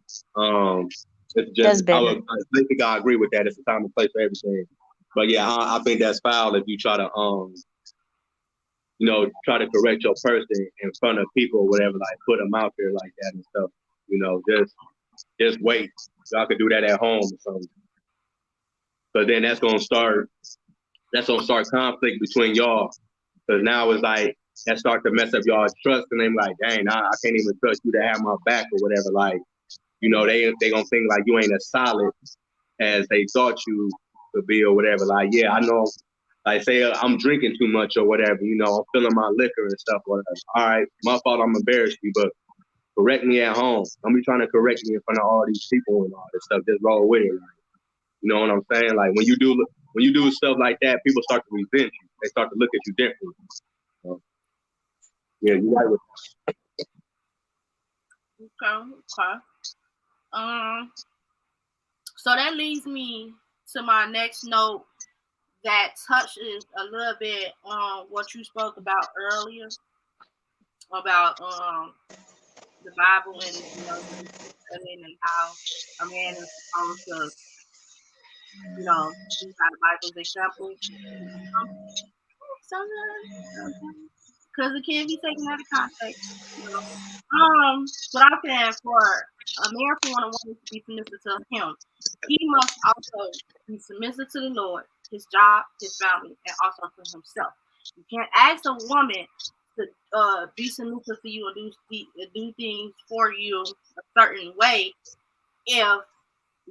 It's That's just better. I think I agree with that. It's a time and place for everything. But yeah, I think that's foul if you try to try to correct your person in front of people or whatever, like put them out there like that and stuff. Just wait. Y'all could do that at home or something. But then that's gonna start conflict between y'all. Because now it's like that start to mess up y'all's trust, and they're like, dang, I can't even trust you to have my back or whatever. Like, they gonna think like you ain't as solid as they thought you could be or whatever. Like, yeah, I know. Like, say I'm drinking too much or whatever. I'm filling my liquor and stuff. Whatever. All right, my fault. I'm embarrassed you, but correct me at home. Don't be trying to correct me in front of all these people and all this stuff. Just roll with it. Like, you know what I'm saying? Like when you do stuff like that, people start to resent you. They start to look at you differently. So, yeah, you're right with Okay. So that leads me to my next note that touches a little bit on what you spoke about earlier about the Bible and and how a man is supposed to use by the Bible's example. Because it can be taken out of context. But I'm saying for a man for one woman to be submissive to him, he must also be submissive to the Lord, his job, his family, and also to himself. You can't ask a woman to be submissive to you and do things for you a certain way if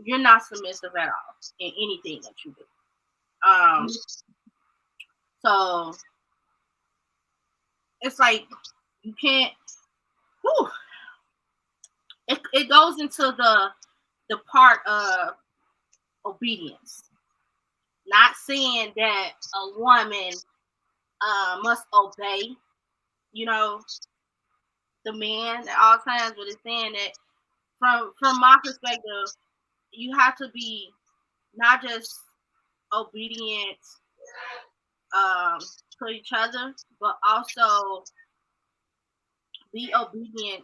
you're not submissive at all in anything that you do. So it's like you can't. Whew, it goes into the part of obedience. Not saying that a woman must obey, the man at all times, but it's saying that from my perspective, you have to be not just obedient to each other, but also be obedient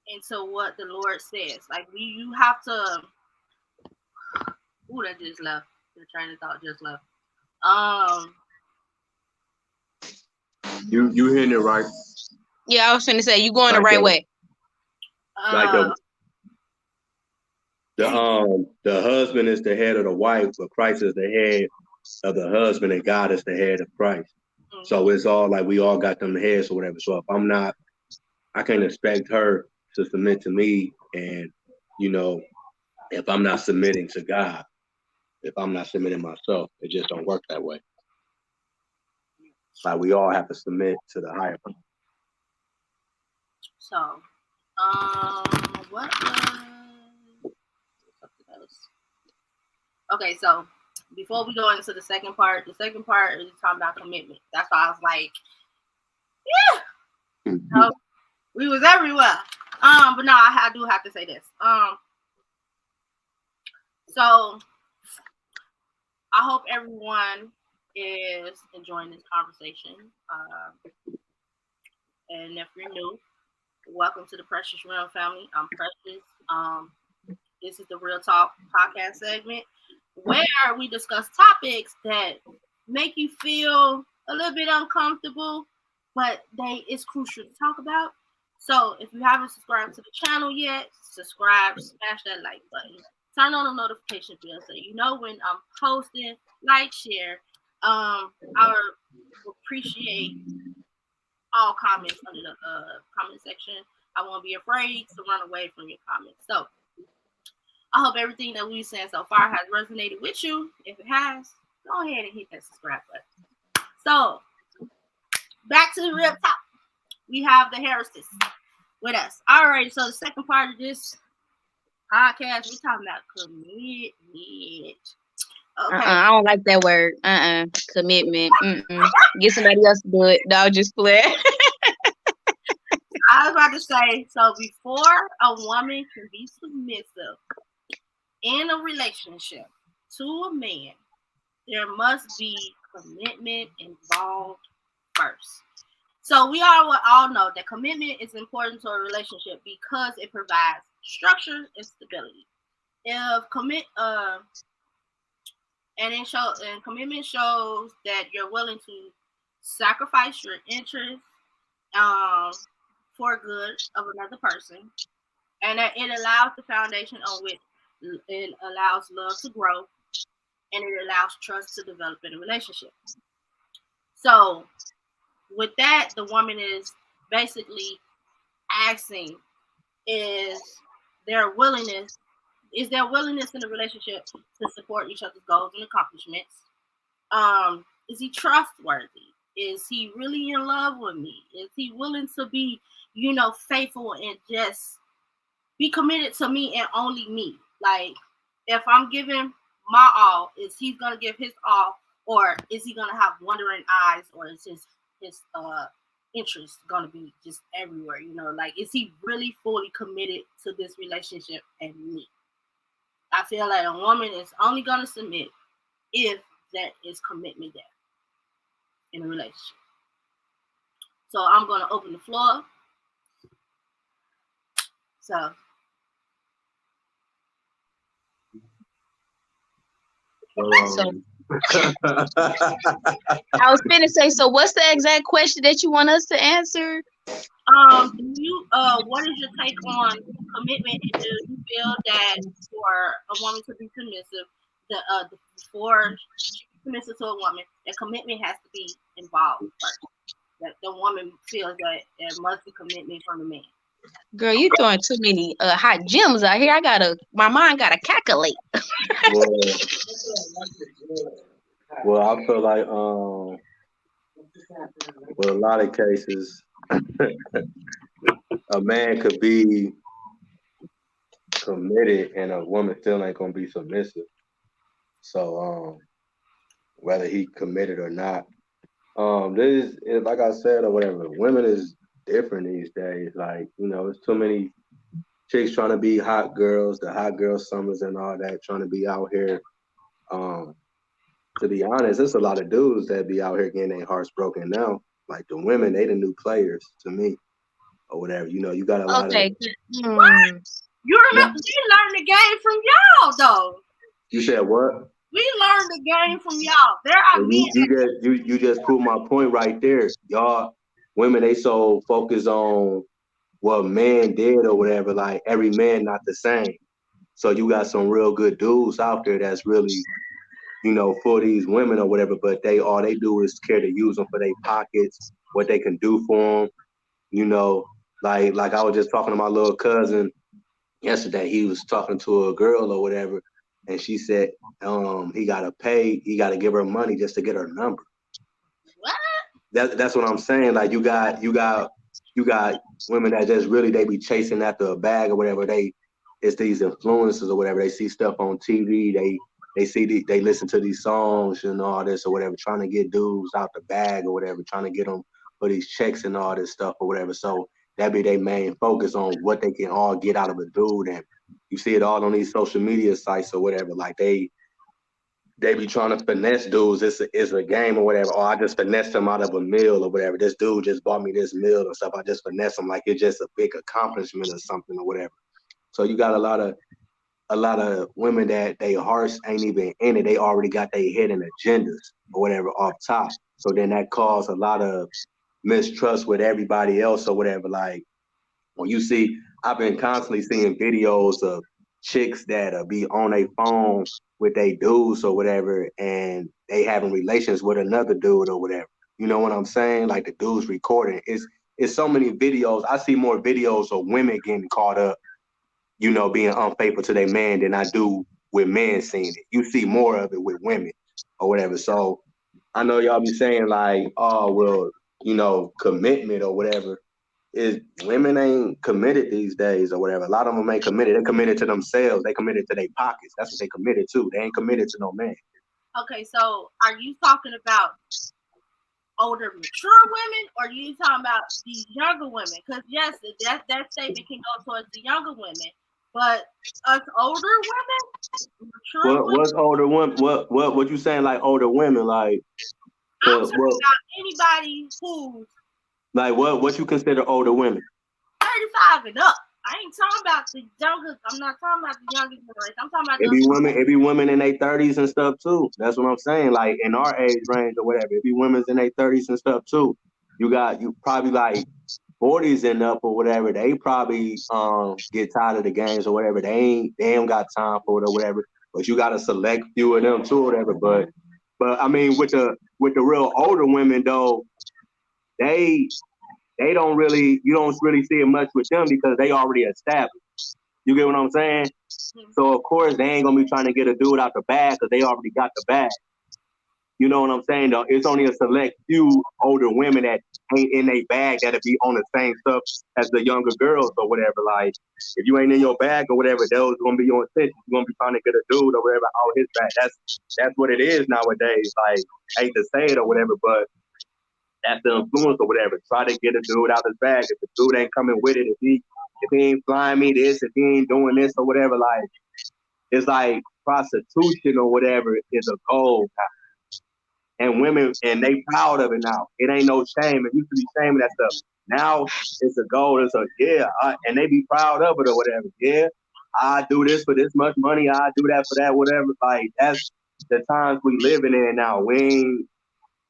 into what the Lord says. Like you have to. Ooh, that just left. The train of thought just left. you hitting it right. Yeah, I was trying to say you going the Like right way. like the husband is the head of the wife, but Christ is the head of the husband, and God is the head of Christ. Mm-hmm. So it's all like we all got them heads or whatever. So if I can't expect her to submit to me, and if I'm not submitting to God, if I'm not submitting myself, it just don't work that way. Like we all have to submit to the higher. So, what else? Okay, so before we go into the second part is talking about commitment. That's why I was like, yeah. So we was everywhere. But no, I do have to say this. So I hope everyone is enjoying this conversation. And if you're new, welcome to the Precious Realm family. I'm Precious. This is the Real Talk podcast segment where we discuss topics that make you feel a little bit uncomfortable, but it's crucial to talk about. So if you haven't subscribed to the channel yet, subscribe, smash that like button, turn on the notification bell so you know when I'm posting, like, share. I would appreciate all comments under the comment section. I won't be afraid to run away from your comments. So I hope everything that we've said so far has resonated with you. If it has, go ahead and hit that subscribe button. So back to the real talk. We have the Harrises with us. All right, so the second part of this podcast, we're talking about commitment. Okay. I don't like that word. Commitment. Get somebody else to do it. No, just play. I was about to say, so before a woman can be submissive in a relationship to a man, there must be commitment involved first. So we all know that commitment is important to a relationship because it provides structure and stability. if commit and commitment shows that you're willing to sacrifice your interests um for good of another person, and that it allows the foundation on which it allows love to grow, and it allows trust to develop in a relationship. So with that, the woman is basically asking, is their willingness is their willingness in the relationship to support each other's goals and accomplishments. Is he trustworthy? Is he really in love with me? Is he willing to be, faithful and just be committed to me and only me? Like, if I'm giving my all, is he gonna give his all, or is he gonna have wandering eyes, or is his interest gonna be just everywhere? Like, is he really fully committed to this relationship and me? I feel like a woman is only gonna submit if that is commitment there in a relationship. So I'm gonna open the floor. So So I was finna say, so what's the exact question that you want us to answer? what is your take on commitment? And do you feel that for a woman to be submissive, before she be submissive to a woman, that commitment has to be involved first? That the woman feels that there must be commitment from the man. Girl, you throwing too many hot gems out here. My mind gotta calculate. Well, I feel like with a lot of cases, a man could be committed and a woman still ain't gonna be submissive. So whether he committed or not, this is like I said or whatever. Women is different these days. Like it's too many chicks trying to be hot girls, the hot girl summers and all that, trying to be out here. Um, to be honest, there's a lot of dudes that be out here getting their hearts broken now. Like the women, they the new players to me, or whatever. You got a lot of. Okay. What? You remember we learned the game from y'all though. You said what? We learned the game from y'all. There are men. You just proved my point right there. Y'all women, they so focused on what man did or whatever. Like every man not the same. So you got some real good dudes out there that's really for these women or whatever, but all they do is care to use them for their pockets, what they can do for them. Like I was just talking to my little cousin yesterday. He was talking to a girl or whatever, and she said he gotta give her money just to get her number. What? That's what I'm saying. Like you got women that just really they be chasing after a bag or whatever. It's these influencers or whatever. They see stuff on TV. They see they listen to these songs and all this or whatever, trying to get dudes out the bag or whatever, trying to get them for these checks and all this stuff or whatever. So that be their main focus on what they can all get out of a dude. And you see it all on these social media sites or whatever. Like they be trying to finesse dudes. It's a game or whatever. Or I just finessed him out of a meal or whatever. This dude just bought me this meal or stuff. I just finessed him like it's just a big accomplishment or something or whatever. So you got a lot of women that they hearts ain't even in it. They already got their hidden agendas or whatever off top. So then that caused a lot of mistrust with everybody else or whatever. Like when you see, I've been constantly seeing videos of chicks that be on a phone with they dudes or whatever, and they having relations with another dude or whatever. You know what I'm saying? Like the dude's recording. It's so many videos. I see more videos of women getting caught up being unfaithful to their man than I do with men seeing it. You see more of it with women or whatever. So I know y'all be saying like, oh, well, commitment or whatever. Is women ain't committed these days or whatever. A lot of them ain't committed. They're committed to themselves. They committed to their pockets. That's what they committed to. They ain't committed to no man. Okay, so are you talking about older, mature women, or are you talking about these younger women? Because yes, that statement can go towards the younger women, but us older women, mature women. What's older women? What you saying? Like older women? Like I'm talking about anybody who's like what you consider older women? 35 and up. I ain't talking about the younger. I'm not talking about the younger generation. I'm talking about It be women in their 30s and stuff too. That's what I'm saying. Like in our age range or whatever, it be women's in their 30s and stuff too. You probably like 40s and up or whatever. They probably get tired of the games or whatever. They ain't got time for it or whatever. But you got to select few of them too or whatever. But I mean with the real older women though, they they don't really you don't really see it much with them because they already established. You get what I'm saying? So of course they ain't gonna be trying to get a dude out the bag because they already got the bag. You know what I'm saying? Though it's only a select few older women that ain't in a bag that'll be on the same stuff as the younger girls or whatever. Like if you ain't in your bag or whatever, those gonna be your attention. You're gonna be trying to get a dude or whatever out his bag. That's what it is nowadays. Like I hate to say it or whatever, but that's the influence or whatever. Try to get a dude out his bag. If the dude ain't coming with it, if he ain't flying me this, if he ain't doing this or whatever, like it's like prostitution or whatever is a goal. And women, and they proud of it now. It ain't no shame. It used to be shame of that stuff. Now it's a goal. It's a and they be proud of it or whatever. Yeah, I do this for this much money. I do that for that, whatever. Like that's the times we living in now. We ain't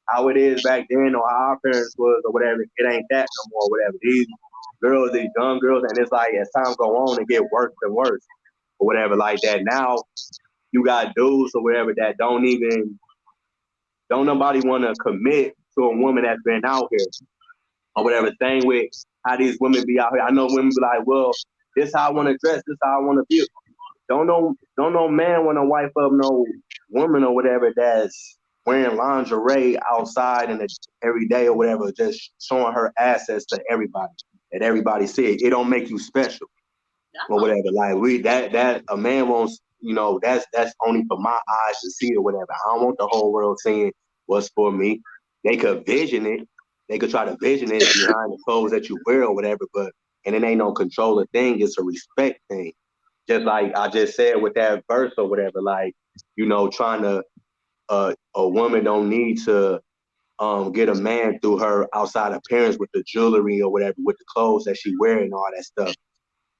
how it is back then or how our parents was or whatever. It ain't that no more. Whatever these girls, these young girls, and it's like as time go on, it get worse and worse or whatever like that. Now you got dudes or whatever that don't nobody want to commit to a woman that's been out here or whatever. Same with how these women be out here. I know women be like, well, this how I want to dress, this how I want to be. Don't no man want to wife up no woman or whatever that's wearing lingerie outside and every day or whatever, just showing her assets to everybody that everybody see. It don't make you special or whatever. Like that a man wants, that's only for my eyes to see or whatever. I don't want the whole world seeing what's for me. They could vision it. They could try to vision it behind the clothes that you wear or whatever, but and it ain't no controller thing, it's a respect thing. Just like I just said with that verse or whatever, like, trying to a woman don't need to get a man through her outside appearance with the jewelry or whatever, with the clothes that she wearing, all that stuff.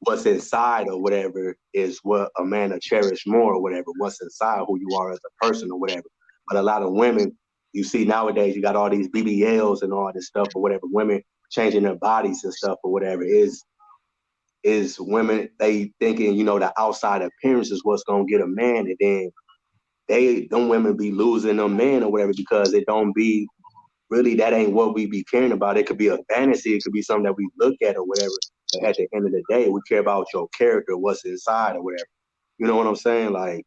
What's inside or whatever is what a man will cherish more or whatever. What's inside who you are as a person or whatever. But a lot of women, you see nowadays, you got all these BBLs and all this stuff or whatever. Women changing their bodies and stuff or whatever is women they thinking the outside appearance is what's gonna get a man, and then them women be losing them men or whatever because it don't be really that ain't what we be caring about. It could be a fantasy, it could be something that we look at or whatever. But at the end of the day, we care about your character, what's inside or whatever. You know what I'm saying? Like,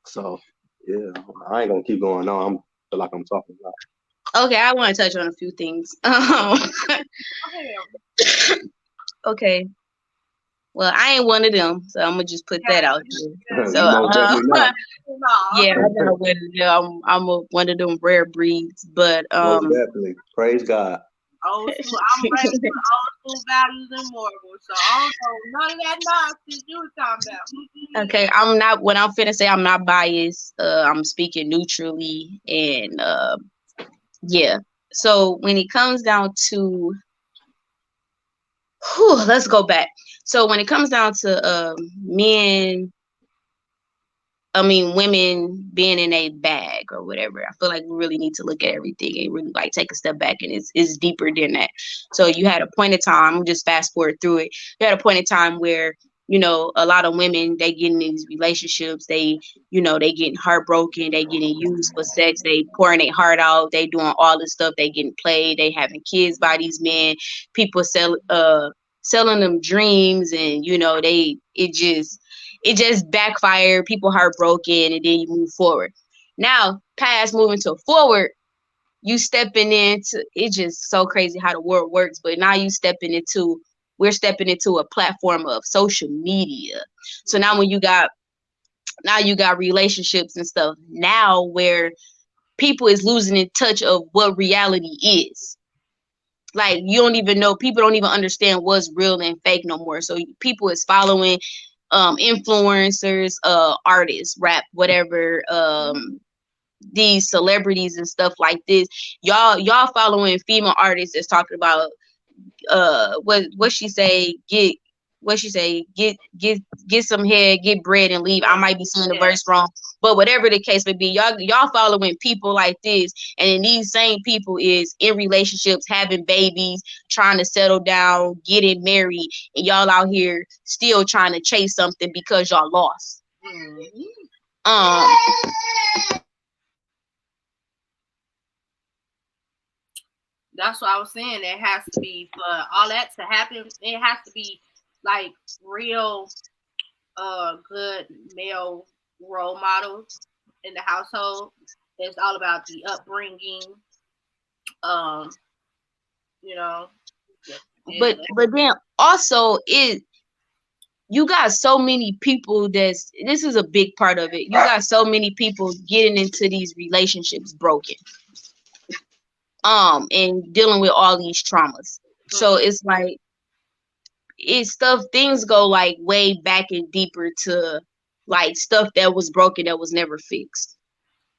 so yeah, I ain't gonna keep going on. I feel like I'm talking about. Okay, I want to touch on a few things. Okay. Well, I ain't one of them, so I'm gonna just put that out there. So, yeah, I'm not one of them. I'm one of them rare breeds, but most definitely, praise God. Old school. I'm ready for old school values and morals. So I don't know none of that nonsense you were talking about. Okay, I'm not. What I'm finna say, I'm not biased. I'm speaking neutrally, and yeah. So when it comes down to, let's go back. So when it comes down to women being in a bag or whatever, I feel like we really need to look at everything and really like take a step back, and it's deeper than that. So you had a point in time, I'm just fast forward through it. You had a point in time where, a lot of women, they get in these relationships, they getting heartbroken, they getting used for sex, they pouring their heart out, they doing all this stuff, they getting played, they having kids by these men, people selling them dreams, and it just backfired, people heartbroken, and then you move forward. Now, past moving to forward, you stepping into, it's just so crazy how the world works, but now we're stepping into a platform of social media. So now you got relationships and stuff now where people is losing in touch of what reality is. Like, you don't even know, people don't even understand what's real and fake no more. So people is following influencers, artists, rap, whatever, these celebrities and stuff like this. Y'all following female artists that's talking about what she say, what she say, get some head, get bread and leave. I might be saying the Yeah. verse wrong, but whatever the case may be, y'all following people like this, and then these same people is in relationships, having babies, trying to settle down, getting married, and y'all out here still trying to chase something because y'all lost. Um, That's what I was saying. It has to be for all that to happen. It has to be like real, good male role models in the household. It's all about the upbringing. Um, you know, yeah. but then also it you got so many people this is a big part of it. You got so many people getting into these relationships broken. And dealing with all these traumas. So it's like it's stuff things go like way back and deeper to like stuff that was broken that was never fixed.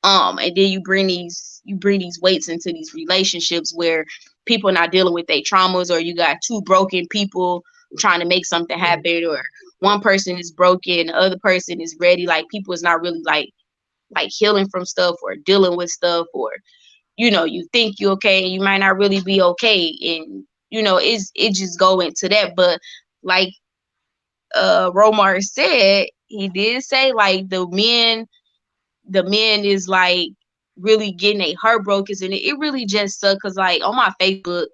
And then you bring these weights into these relationships where people are not dealing with their traumas, or you got two broken people trying to make something happen, or one person is broken, the other person is ready. Like people is not really like healing from stuff or dealing with stuff, or you think you're okay and you might not really be okay. And it just go into that. But like Romar said, he did say like the men is like really getting a heart broken, and it really just sucks because like on my Facebook,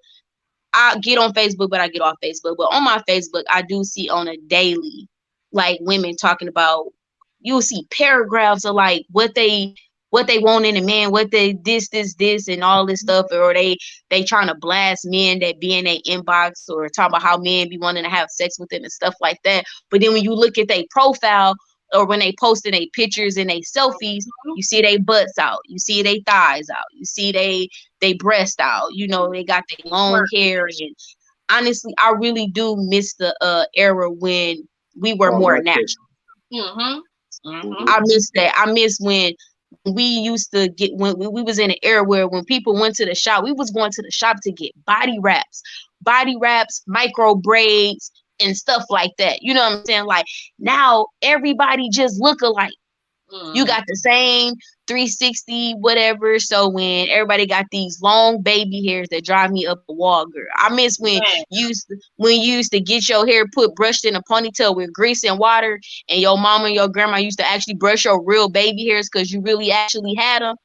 I get on Facebook, but I get off Facebook. But on my Facebook, I do see on a daily, like women talking about. You'll see paragraphs of like what they want in a man, what they this, and all this stuff, or they trying to blast men that be in their inbox, or talk about how men be wanting to have sex with them and stuff like that. But then when you look at their profile, or when they posting their pictures and their selfies, you see they butts out, you see they thighs out, you see they breast out, they got their long hair. And honestly, I really do miss the era when we were more natural. I miss that. I miss when we used to get when we was in an era where when people went to the shop, we was going to the shop to get body wraps, micro braids, and stuff like that. You know what I'm saying? Like now everybody just look alike. You got the same 360 whatever. So when everybody got these long baby hairs that drive me up the wall, girl. I miss when you used to get your hair put brushed in a ponytail with grease and water, and your mama and your grandma used to actually brush your real baby hairs because you really actually had them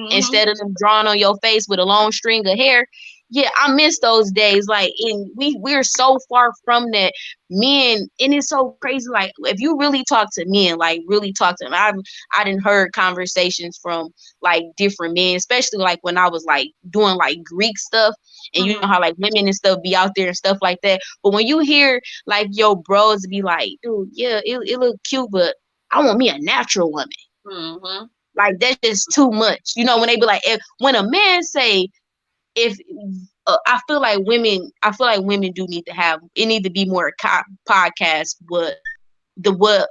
instead of them drawn on your face with a long string of hair. Yeah, I miss those days. Like, and we're so far from that. Men, and it's so crazy. Like, if you really talk to men, like really talk to them, I didn't heard conversations from like different men, especially like when I was like doing like Greek stuff, and you know how like women and stuff be out there and stuff like that. But when you hear like your bros be like, dude, yeah, it look cute, but I want me a natural woman. Like that's just too much. When they be like, when a man say, if I feel like women do need to have it need to be more podcast what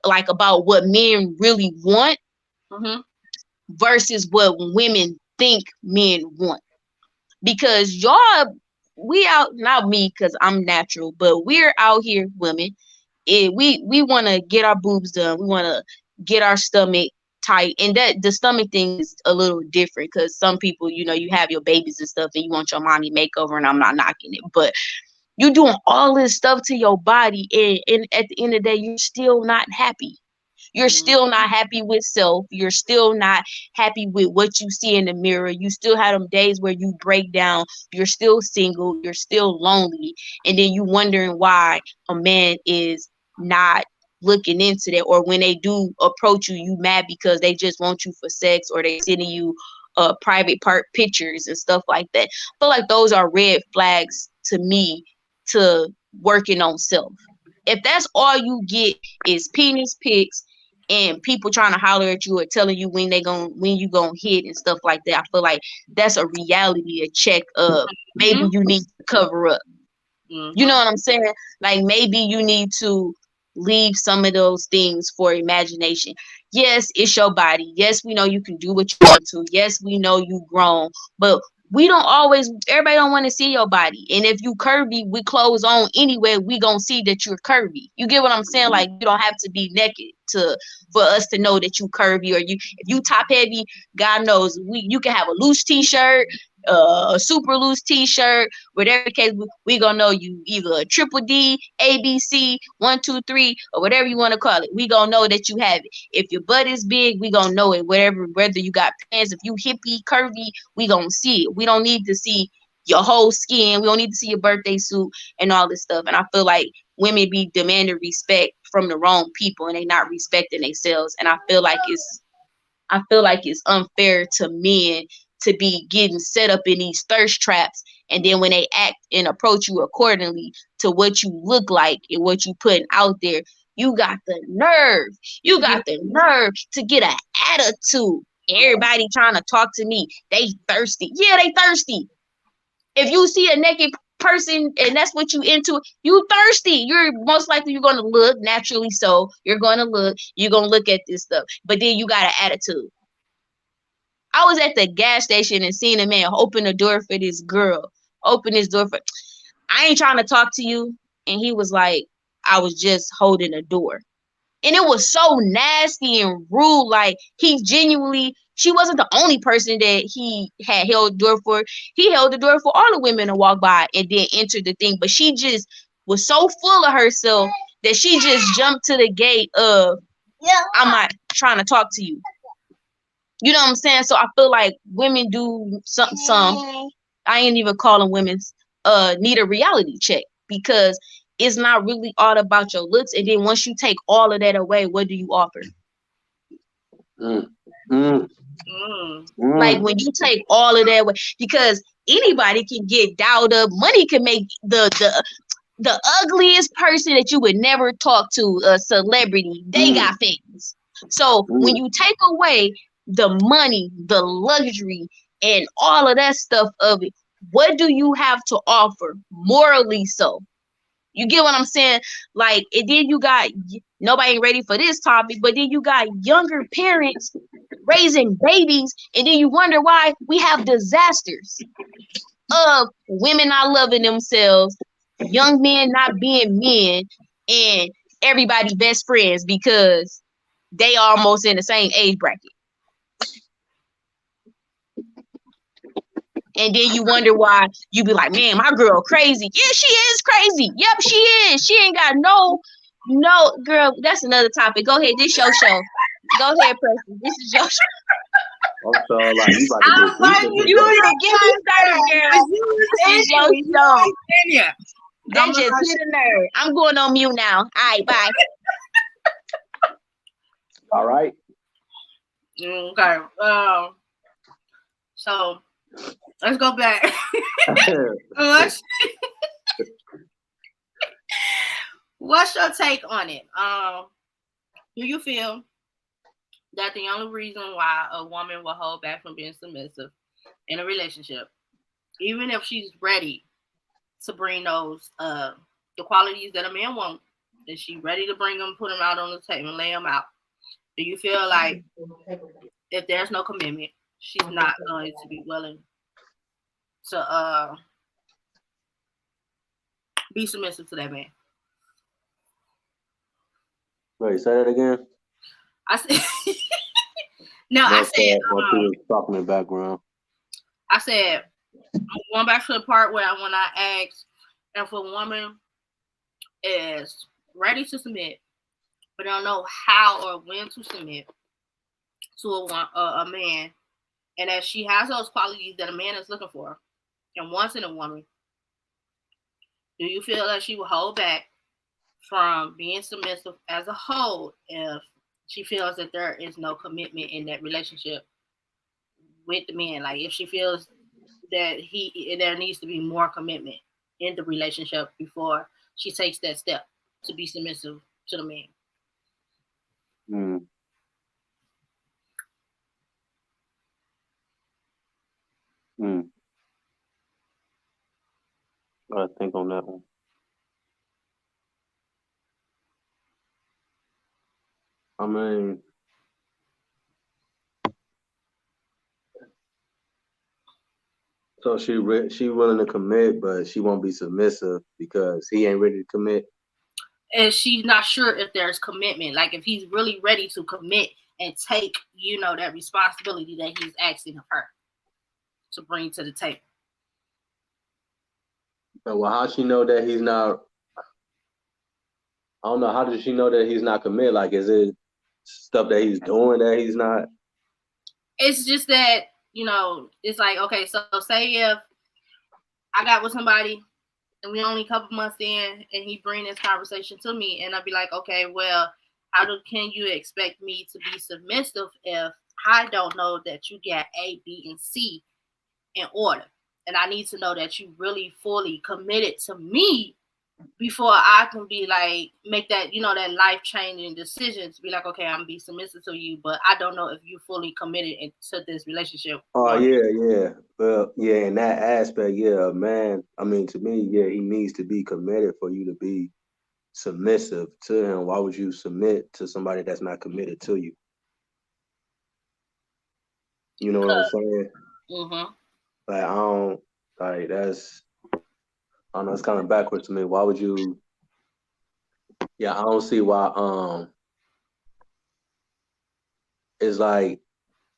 like about what men really want versus what women think men want, because we out, not me because I'm natural, but we're out here women. We want to get our boobs done, we want to get our stomach tight, and that the stomach thing is a little different because some people, you have your babies and stuff and you want your mommy makeover, and I'm not knocking it, but you doing all this stuff to your body, and at the end of the day you're still not happy. You're still not happy with self. You're still not happy with what you see in the mirror. You still have them days where you break down. You're still single. You're still lonely. And then you wondering why a man is not looking into that. Or when they do approach you, you mad because they just want you for sex, or they sending you private part pictures and stuff like that. I feel like those are red flags to me to working on self. If that's all you get is penis pics and people trying to holler at you or telling you when you gonna hit and stuff like that, I feel like that's a reality to check up. Maybe you need to cover up. You know what I'm saying? Like maybe you need to leave some of those things for imagination. Yes, it's your body. Yes, we know you can do what you want to. Yes, we know you grown, but we don't always, everybody don't want to see your body. And if you curvy with clothes on anyway, we gonna see that you're curvy. You get what I'm saying? Like, you don't have to be naked for us to know that you curvy, or if you top heavy, God knows you can have a loose t-shirt, a super loose t-shirt, whatever the case, we gonna know you either a triple D, ABC, 1, 2, 3, or whatever you want to call it. We gonna know that you have it. If your butt is big, we gonna know it. Whether you got pants, if you hippie, curvy, we gonna see it. We don't need to see your whole skin. We don't need to see your birthday suit and all this stuff. And I feel like women be demanding respect from the wrong people, and they not respecting themselves. And I feel like it's unfair to men to be getting set up in these thirst traps, and then when they act and approach you accordingly to what you look like and what you putting out there, you got the nerve. You got the nerve to get an attitude. Everybody trying to talk to me. They thirsty. Yeah, they thirsty. If you see a naked person and that's what you into, you thirsty. You're gonna look naturally, so you're gonna look at this stuff. But then you got an attitude. I was at the gas station and seen a man open the door for this girl. Open this door for, I ain't trying to talk to you. And he was like, I was just holding the door. And it was so nasty and rude. Like, she wasn't the only person that he had held the door for. He held the door for all the women to walk by and then enter the thing. But she just was so full of herself that she just jumped to the gate of, I'm not trying to talk to you. You know what I'm saying? So I feel like women do some I ain't even calling women's need a reality check, because it's not really all about your looks. And then once you take all of that away, what do you offer? Like, when you take all of that away, because anybody can get dialed up. Money can make the ugliest person that you would never talk to a celebrity. They got things. So when you take away the money, the luxury, and all of that stuff of it, what do you have to offer morally? So you get what I'm saying? Like, and then you got, nobody ain't ready for this topic, but then you got younger parents raising babies, and then you wonder why we have disasters of women not loving themselves, young men not being men, and everybody best friends because they almost in the same age bracket. And then you wonder why you be like, man, my girl crazy. Yeah, she is crazy. Yep, she is. She ain't got no girl. That's another topic. Go ahead. This your show. Go ahead, Preston. This is your show. I'm sorry, like you about to You need to get me started, girl. This is your show. That just hit a nerve. I'm going on mute now. All right, bye. All right. Okay. So let's go back. What's your take on it? Do you feel that the only reason why a woman will hold back from being submissive in a relationship, even if she's ready to bring those the qualities that a man wants, is she ready to bring them, put them out on the table, and lay them out? Do you feel like if there's no commitment, she's not going to be willing to be submissive to that man? Wait, say that again. I said, no, I said, talking in the background. I said, I'm going back to the part where when I asked if a woman is ready to submit, but don't know how or when to submit to a man, and that she has those qualities that a man is looking for and wants in a woman, do you feel that she will hold back from being submissive as a whole if she feels that there is no commitment in that relationship with the man? Like, if she feels that there needs to be more commitment in the relationship before she takes that step to be submissive to the man. I think on that one. I mean, So she willing to commit, but she won't be submissive because he ain't ready to commit. And she's not sure if there's commitment. Like if he's really ready to commit and take, that responsibility that he's asking of her to bring to the table. Well, how she know that he's not? I don't know. How does she know that he's not committed? Like, is it stuff that he's doing that he's not? It's just that, it's like, okay, so say if I got with somebody and we only a couple months in and he bring this conversation to me and I'll be like, okay, well, can you expect me to be submissive if I don't know that you got A, B, and C in order? And I need to know that you really fully committed to me before I can be like, make that, that life-changing decision to be like, okay, I'm gonna be submissive to you, but I don't know if you fully committed to this relationship. Oh yeah. Well, yeah, in that aspect, yeah, man. I mean, to me, yeah, he needs to be committed for you to be submissive to him. Why would you submit to somebody that's not committed to you? You know what I'm saying? Mm-hmm. Like I don't like I don't know, it's kind of backwards to me. Why would you? Yeah, I don't see why. It's like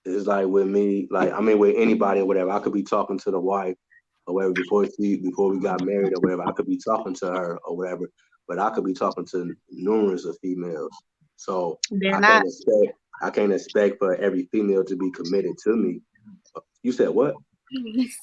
with me, like I mean, with anybody or whatever. I could be talking to the wife or whatever before we got married or whatever. I could be talking to her or whatever, but I could be talking to numerous of females. So They're I not. can't expect for every female to be committed to me. You said what?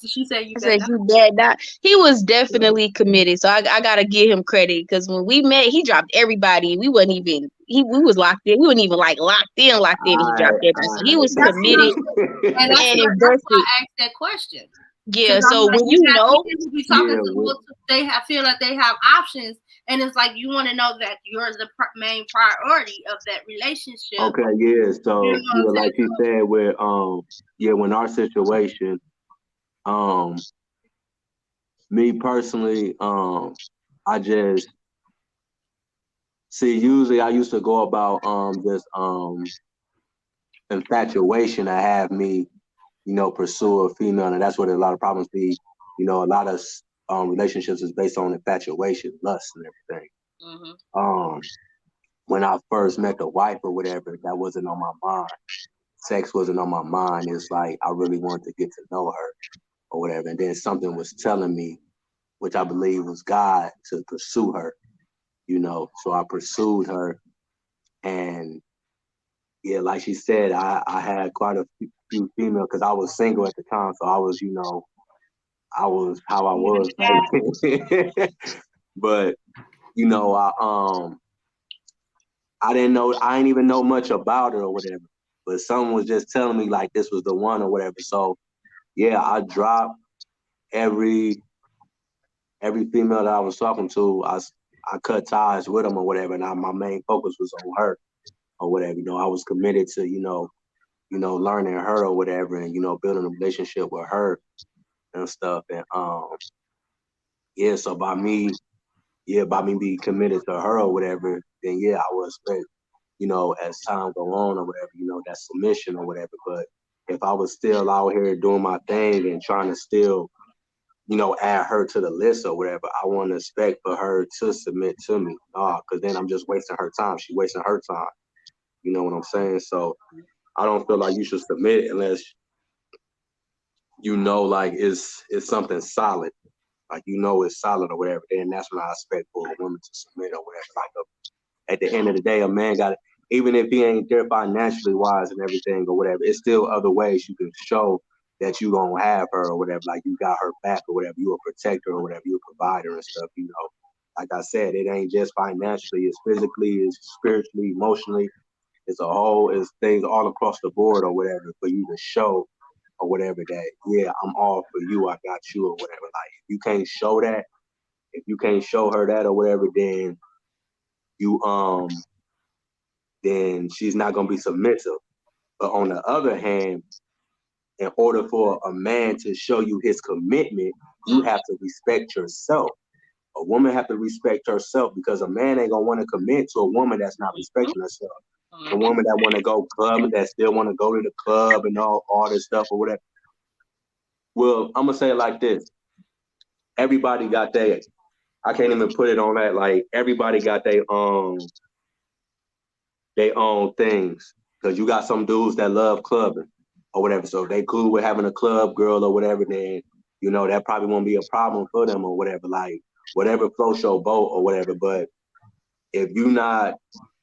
She said you I better said not. he bad not. He was definitely committed, so I gotta give him credit because when we met, he dropped everybody. We wasn't even we was locked in. We weren't even like locked in. And he dropped everybody. So he was That's what I'm committed saying. And and that's why invested. I asked that question. Yeah. Because I'm So like, when you you got know, people who be talking Yeah, to multiple, feel like they have options, and it's like you want to know that you're the main priority of that relationship. okay, yeah. You know So what I'm yeah, saying? like you said, with yeah, when our situation, um, me personally, I just see. Usually, I used to go about just infatuation to have me, pursue a female, and that's what a lot of problems be. A lot of relationships is based on infatuation, lust, and everything. Mm-hmm. Um, when I first met the wife or whatever, that wasn't on my mind. Sex wasn't on my mind. It's like I really wanted to get to know her or whatever, and then something was telling me, which I believe was God, to pursue her. So I pursued her, and yeah, like she said, I had quite a few female because I was single at the time, so I was, I was how I was back then. But I didn't know, I didn't even know much about her or whatever. But someone was just telling me like this was the one or whatever. So yeah, I dropped every female that I was talking to. I cut ties with them or whatever, and my main focus was on her or whatever. I was committed to learning her or whatever, and building a relationship with her and stuff. And yeah, so by me being committed to her or whatever, then yeah, I would expect, as time go on or whatever, that submission or whatever. But if I was still out here doing my thing and trying to still, add her to the list or whatever, I wouldn't expect for her to submit to me. Because then I'm just wasting her time. She wasting her time. You know what I'm saying? So I don't feel like you should submit unless like it's something solid. Like it's solid or whatever. Then that's when I expect for a woman to submit or whatever. Like at the end of the day, a man got, even if he ain't there financially wise and everything or whatever, it's still other ways you can show that you gonna have her or whatever. Like you got her back or whatever. You a protector or whatever. You a provider and stuff. Like I said, it ain't just financially. It's physically. It's spiritually, emotionally. It's it's things all across the board or whatever for you to show or whatever that, yeah, I'm all for you, I got you or whatever. Like if you can't show that, if you can't show her that or whatever, then you then she's not gonna be submissive. But on the other hand, in order for a man to show you his commitment, you have to respect yourself. A woman have to respect herself because a man ain't gonna want to commit to a woman that's not respecting herself. A woman that want to go clubbing, that still want to go to the club and all this stuff or whatever. Well, I'm gonna say it like this: everybody got their. I can't even put it on that. Like everybody got their own things. Cause you got some dudes that love clubbing or whatever. So if they cool with having a club girl or whatever, then that probably won't be a problem for them or whatever. Like whatever floats your boat or whatever. But if you not,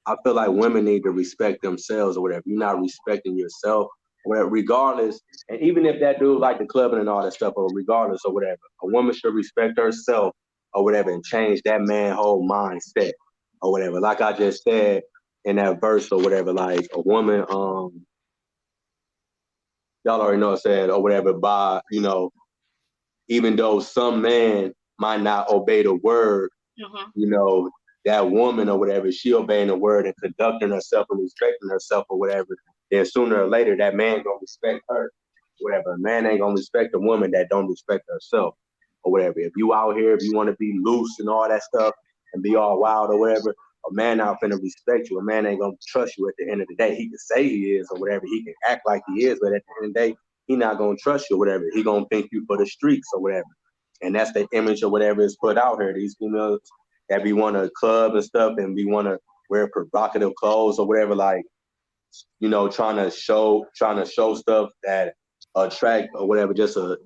I feel like women need to respect themselves or whatever. You're not respecting yourself or whatever, regardless. And even if that dude like the clubbing and all that stuff, or regardless or whatever, a woman should respect herself or whatever and change that man whole mindset or whatever. Like I just said in that verse or whatever, like a woman, y'all already know I said or whatever, by, even though some man might not obey the word, Mm-hmm. that woman or whatever, she obeying the word and conducting herself and respecting herself or whatever, then sooner or later that man gonna respect her. Whatever. A man ain't gonna respect a woman that don't respect herself or whatever. If you out here, if you want to be loose and all that stuff and be all wild or whatever, a man not finna respect you. A man ain't gonna trust you at the end of the day. He can say he is or whatever. He can act like he is, but at the end of the day, he not gonna trust you or whatever. He gonna think you for the streets or whatever. And that's the image or whatever is put out here. These females that be want to club and stuff and be want to wear provocative clothes or whatever, like, trying to show stuff that attract or whatever, just to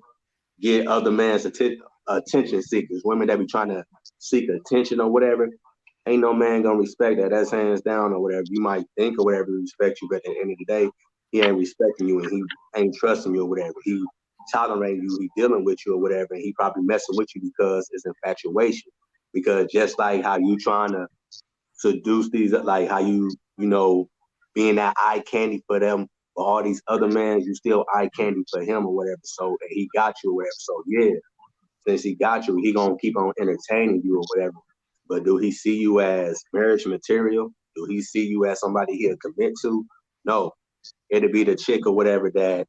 get other man's attention seekers. Women that be trying to seek attention or whatever, ain't no man gonna respect that. That's hands down or whatever. You might think or whatever he respect you, but at the end of the day, he ain't respecting you and he ain't trusting you or whatever. He tolerating you, he dealing with you or whatever, and he probably messing with you because it's infatuation. Because just like how you trying to seduce these, like how being that eye candy for them, for all these other men, you still eye candy for him or whatever. So and he got you or whatever. So yeah, since he got you, he gonna keep on entertaining you or whatever. But do he see you as marriage material? Do he see you as somebody he'll commit to? No. It'll be the chick or whatever that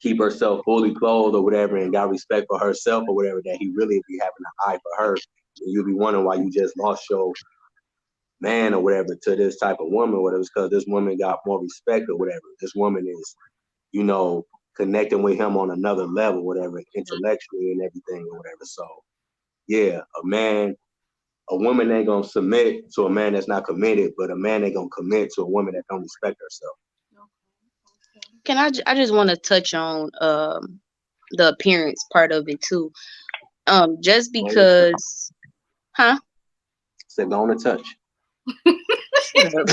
keep herself fully clothed or whatever and got respect for herself or whatever, that he really be having an eye for her. And you'll be wondering why you just lost your man or whatever to this type of woman or whatever. It's because this woman got more respect or whatever. This woman is, connecting with him on another level, whatever, intellectually and everything or whatever. So yeah, a woman ain't gonna submit to a man that's not committed, but a man ain't gonna commit to a woman that don't respect herself. I just want to touch on the appearance part of it too. Just because, huh? So go on a touch. Shut up.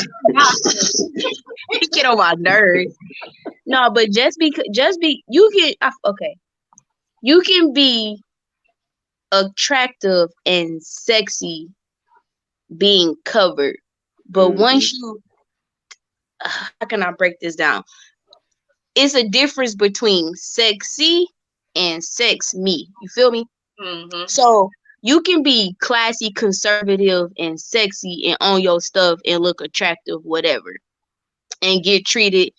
Get on my nerves. No, but you can okay. You can be attractive and sexy being covered, but once you, how can I break this down? It's a difference between sexy and sex me. You feel me? Mm-hmm. So you can be classy, conservative, and sexy and on your stuff and look attractive, whatever, and get treated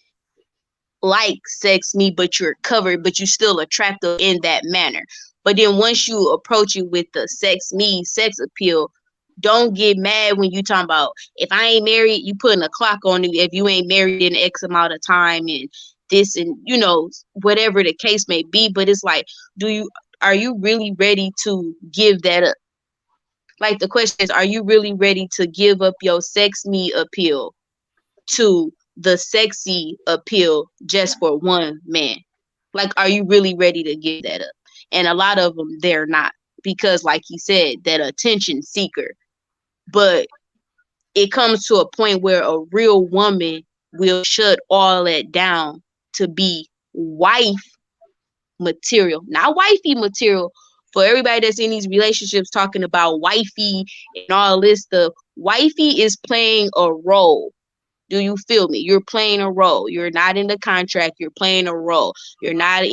like sex me, but you're covered, but you still attractive in that manner. But then once you approach it with the sex me, sex appeal, don't get mad when you talking about, if I ain't married, you putting a clock on it if you ain't married in X amount of time and this and whatever the case may be. But it's like, are you really ready to give that up? Like the question is, are you really ready to give up your sex me appeal to the sexy appeal just for one man? Like, are you really ready to give that up? And a lot of them, they're not, because like he said, that attention seeker. But it comes to a point where a real woman will shut all that down to be wife material, not wifey material. For everybody that's in these relationships talking about wifey and all this stuff, wifey is playing a role. Do you feel me? You're playing a role. You're not in the contract. You're playing a role. You're not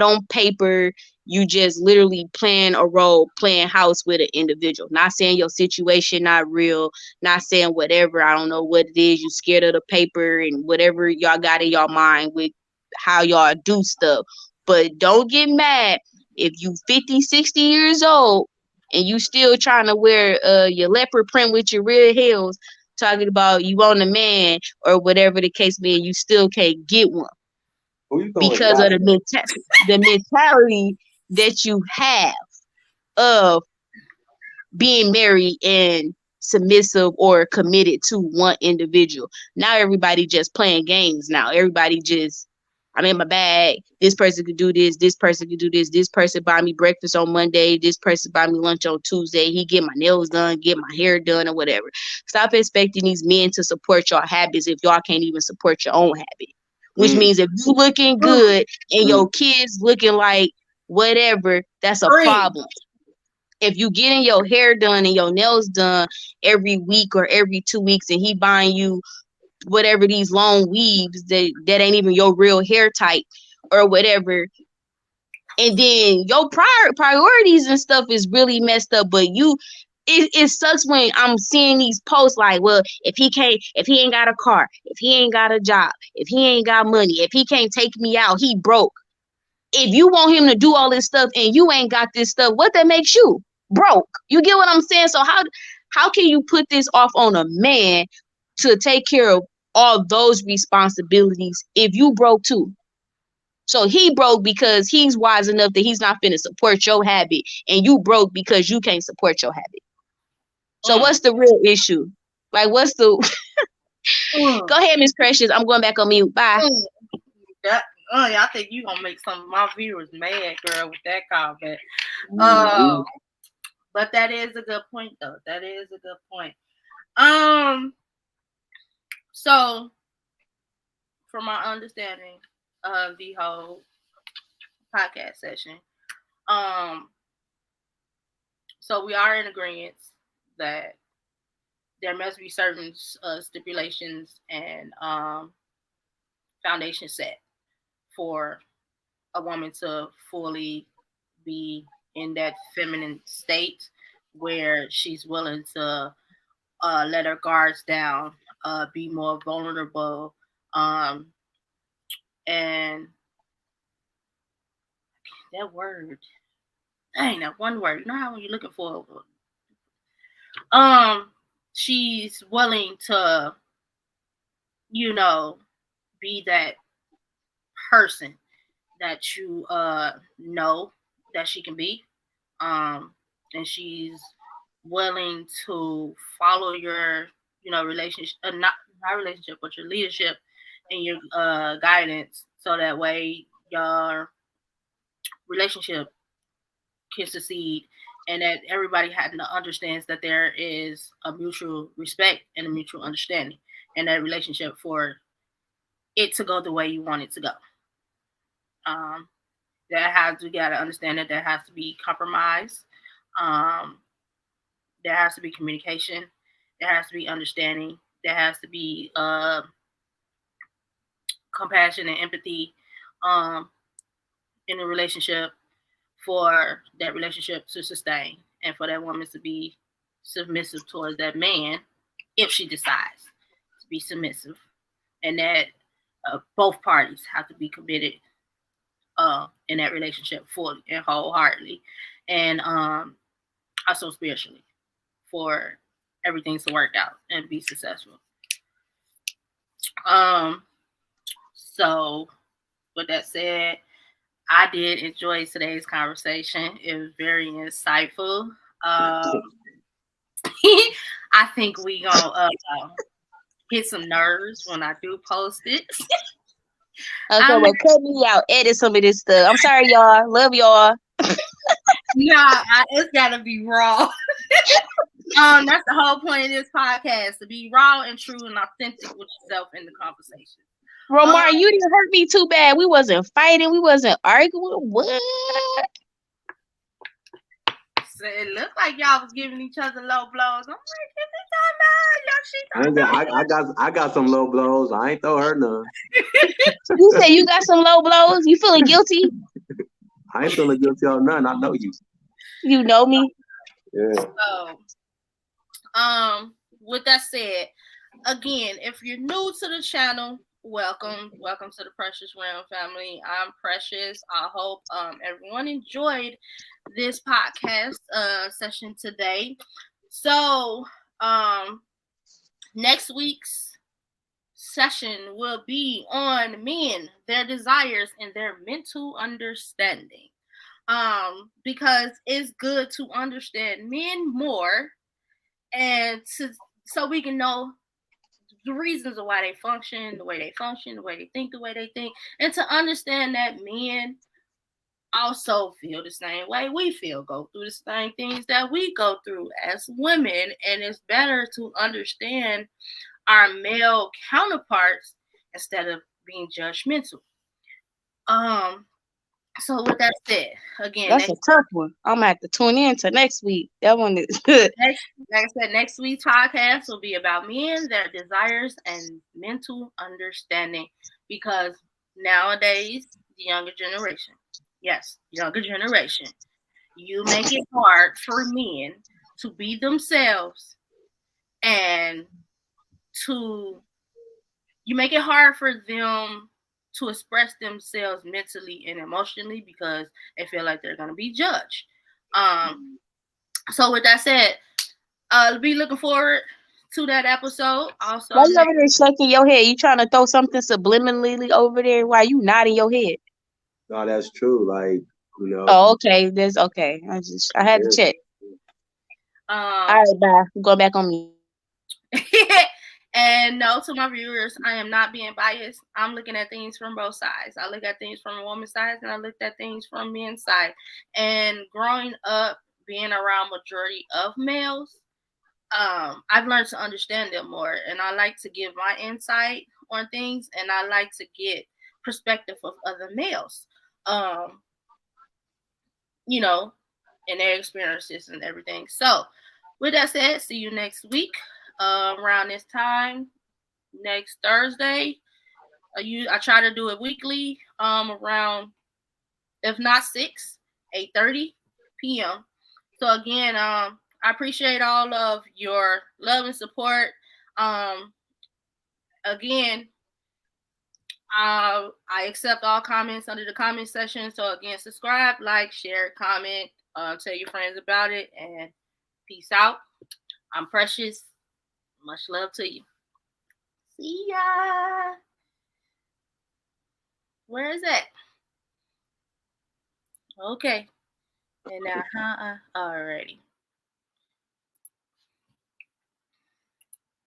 on paper. You just literally playing a role, playing house with an individual. Not saying your situation not real, not saying whatever. I don't know what it is. You scared of the paper and whatever y'all got in y'all mind with how y'all do stuff. But don't get mad if you 50, 60 years old and you still trying to wear your leopard print with your red heels, talking about you want a man or whatever the case may be, you still can't get one. Who you calling because of goddess? the mentality that you have of being married and submissive or committed to one individual. Now everybody just playing games now. Everybody just, I'm in my bag. This person could do this. This person could do this. This person buy me breakfast on Monday. This person buy me lunch on Tuesday. He get my nails done, get my hair done, or whatever. Stop expecting these men to support your habits if y'all can't even support your own habit. Which Mm, means if you looking good and mm, your kids looking like whatever, that's a Free. problem. If you getting your hair done and your nails done every week or every 2 weeks and he buying you whatever these long weaves that ain't even your real hair type or whatever, and then your priorities and stuff is really messed up, but it sucks when I'm seeing these posts like, well, if he ain't got a car, if he ain't got a job, if he ain't got money, if he can't take me out, he broke. If you want him to do all this stuff and you ain't got this stuff, what that makes you? Broke. You get what I'm saying? So how can you put this off on a man to take care of all those responsibilities if you broke too? So he broke because he's wise enough that he's not finna support your habit, and you broke because you can't support your habit. So Mm, what's the real issue? Like, what's the? mm, Go ahead, Miss Precious. I'm going back on mute. Bye. mm. That, yeah, I think you gonna make some of my viewers mad, girl, with that comment. mm, But that is a good point, though. That is a good point. Um, so from my understanding of the whole podcast session, um, so we are in agreement that there must be certain stipulations and foundation set for a woman to fully be in that feminine state where she's willing to let her guards down, be more vulnerable, um, and that word, dang, that one word. You know how when you're looking for, um, she's willing to, you know, be that person that you know that she can be, and she's willing to follow your, relationship, not relationship, but your leadership and your guidance, so that way your relationship can succeed, and that everybody understands that there is a mutual respect and a mutual understanding in that relationship for it to go the way you want it to go. Um, that has we got to understand that there has to be compromise. Um, there has to be communication. There has to be understanding. There has to be compassion and empathy um, in a relationship for that relationship to sustain and for that woman to be submissive towards that man if she decides to be submissive, and that both parties have to be committed in that relationship fully and wholeheartedly, and also spiritually for everything to work out and be successful. Um, so with that said, I did enjoy today's conversation. It was very insightful. I think we gonna hit some nerves when I do post it. Okay, I'm well, cut me out. Edit some of this stuff. I'm sorry, y'all. Love y'all. it's gotta be raw. That's the whole point of this podcast, to be raw and true and authentic with yourself in the conversation. Romar, you didn't hurt me too bad. We wasn't fighting. We wasn't arguing. What? So it looked like y'all was giving each other low blows. I'm like, is he talking about? I got some low blows. I ain't throw her none. You say you got some low blows? You feeling guilty? I ain't feeling guilty on none. I know you. You know me. Yeah. So, with that said, again, if you're new to the channel, welcome to the Precious Realm family. I'm Precious. I hope everyone enjoyed this podcast session today. So next week's session will be on men, their desires, and their mental understanding. Because it's good to understand men more, and so we can know the reasons of why they function, the way they function, the way they think, and to understand that men also feel the same way we feel, go through the same things that we go through as women, and it's better to understand our male counterparts instead of being judgmental. Um, so with that said, again, That's a tough one. I'm gonna have to tune in to next week. That one is good. like I said, next week's podcast will be about men, their desires, and mental understanding. Because nowadays, the younger generation, yes, younger generation, you make it hard for men to be themselves, and to you make it hard for them to express themselves mentally and emotionally because they feel like they're gonna be judged. So with that said, be looking forward to that episode. Also, Why you over there shaking your head? You trying to throw something subliminally over there while you nodding your head? No, that's true. Like, Oh, okay. That's okay. I had to check. All right, bye. Go back on me. and no, to my viewers, I am not being biased. I'm looking at things from both sides. I look at things from a woman's side, and I looked at things from men's side. And growing up, being around majority of males, I've learned to understand them more, and I like to give my insight on things, and I like to get perspective of other males, you know, and their experiences and everything. So, with that said, see you next week around this time, next Thursday. I try to do it weekly, around, if not 8:30 p.m. So again, I appreciate all of your love and support. Again, I accept all comments under the comment section. So again, subscribe, like, share, comment, tell your friends about it, and peace out. I'm Precious. Much love to you. See ya. Where is it? Okay. And now, alrighty.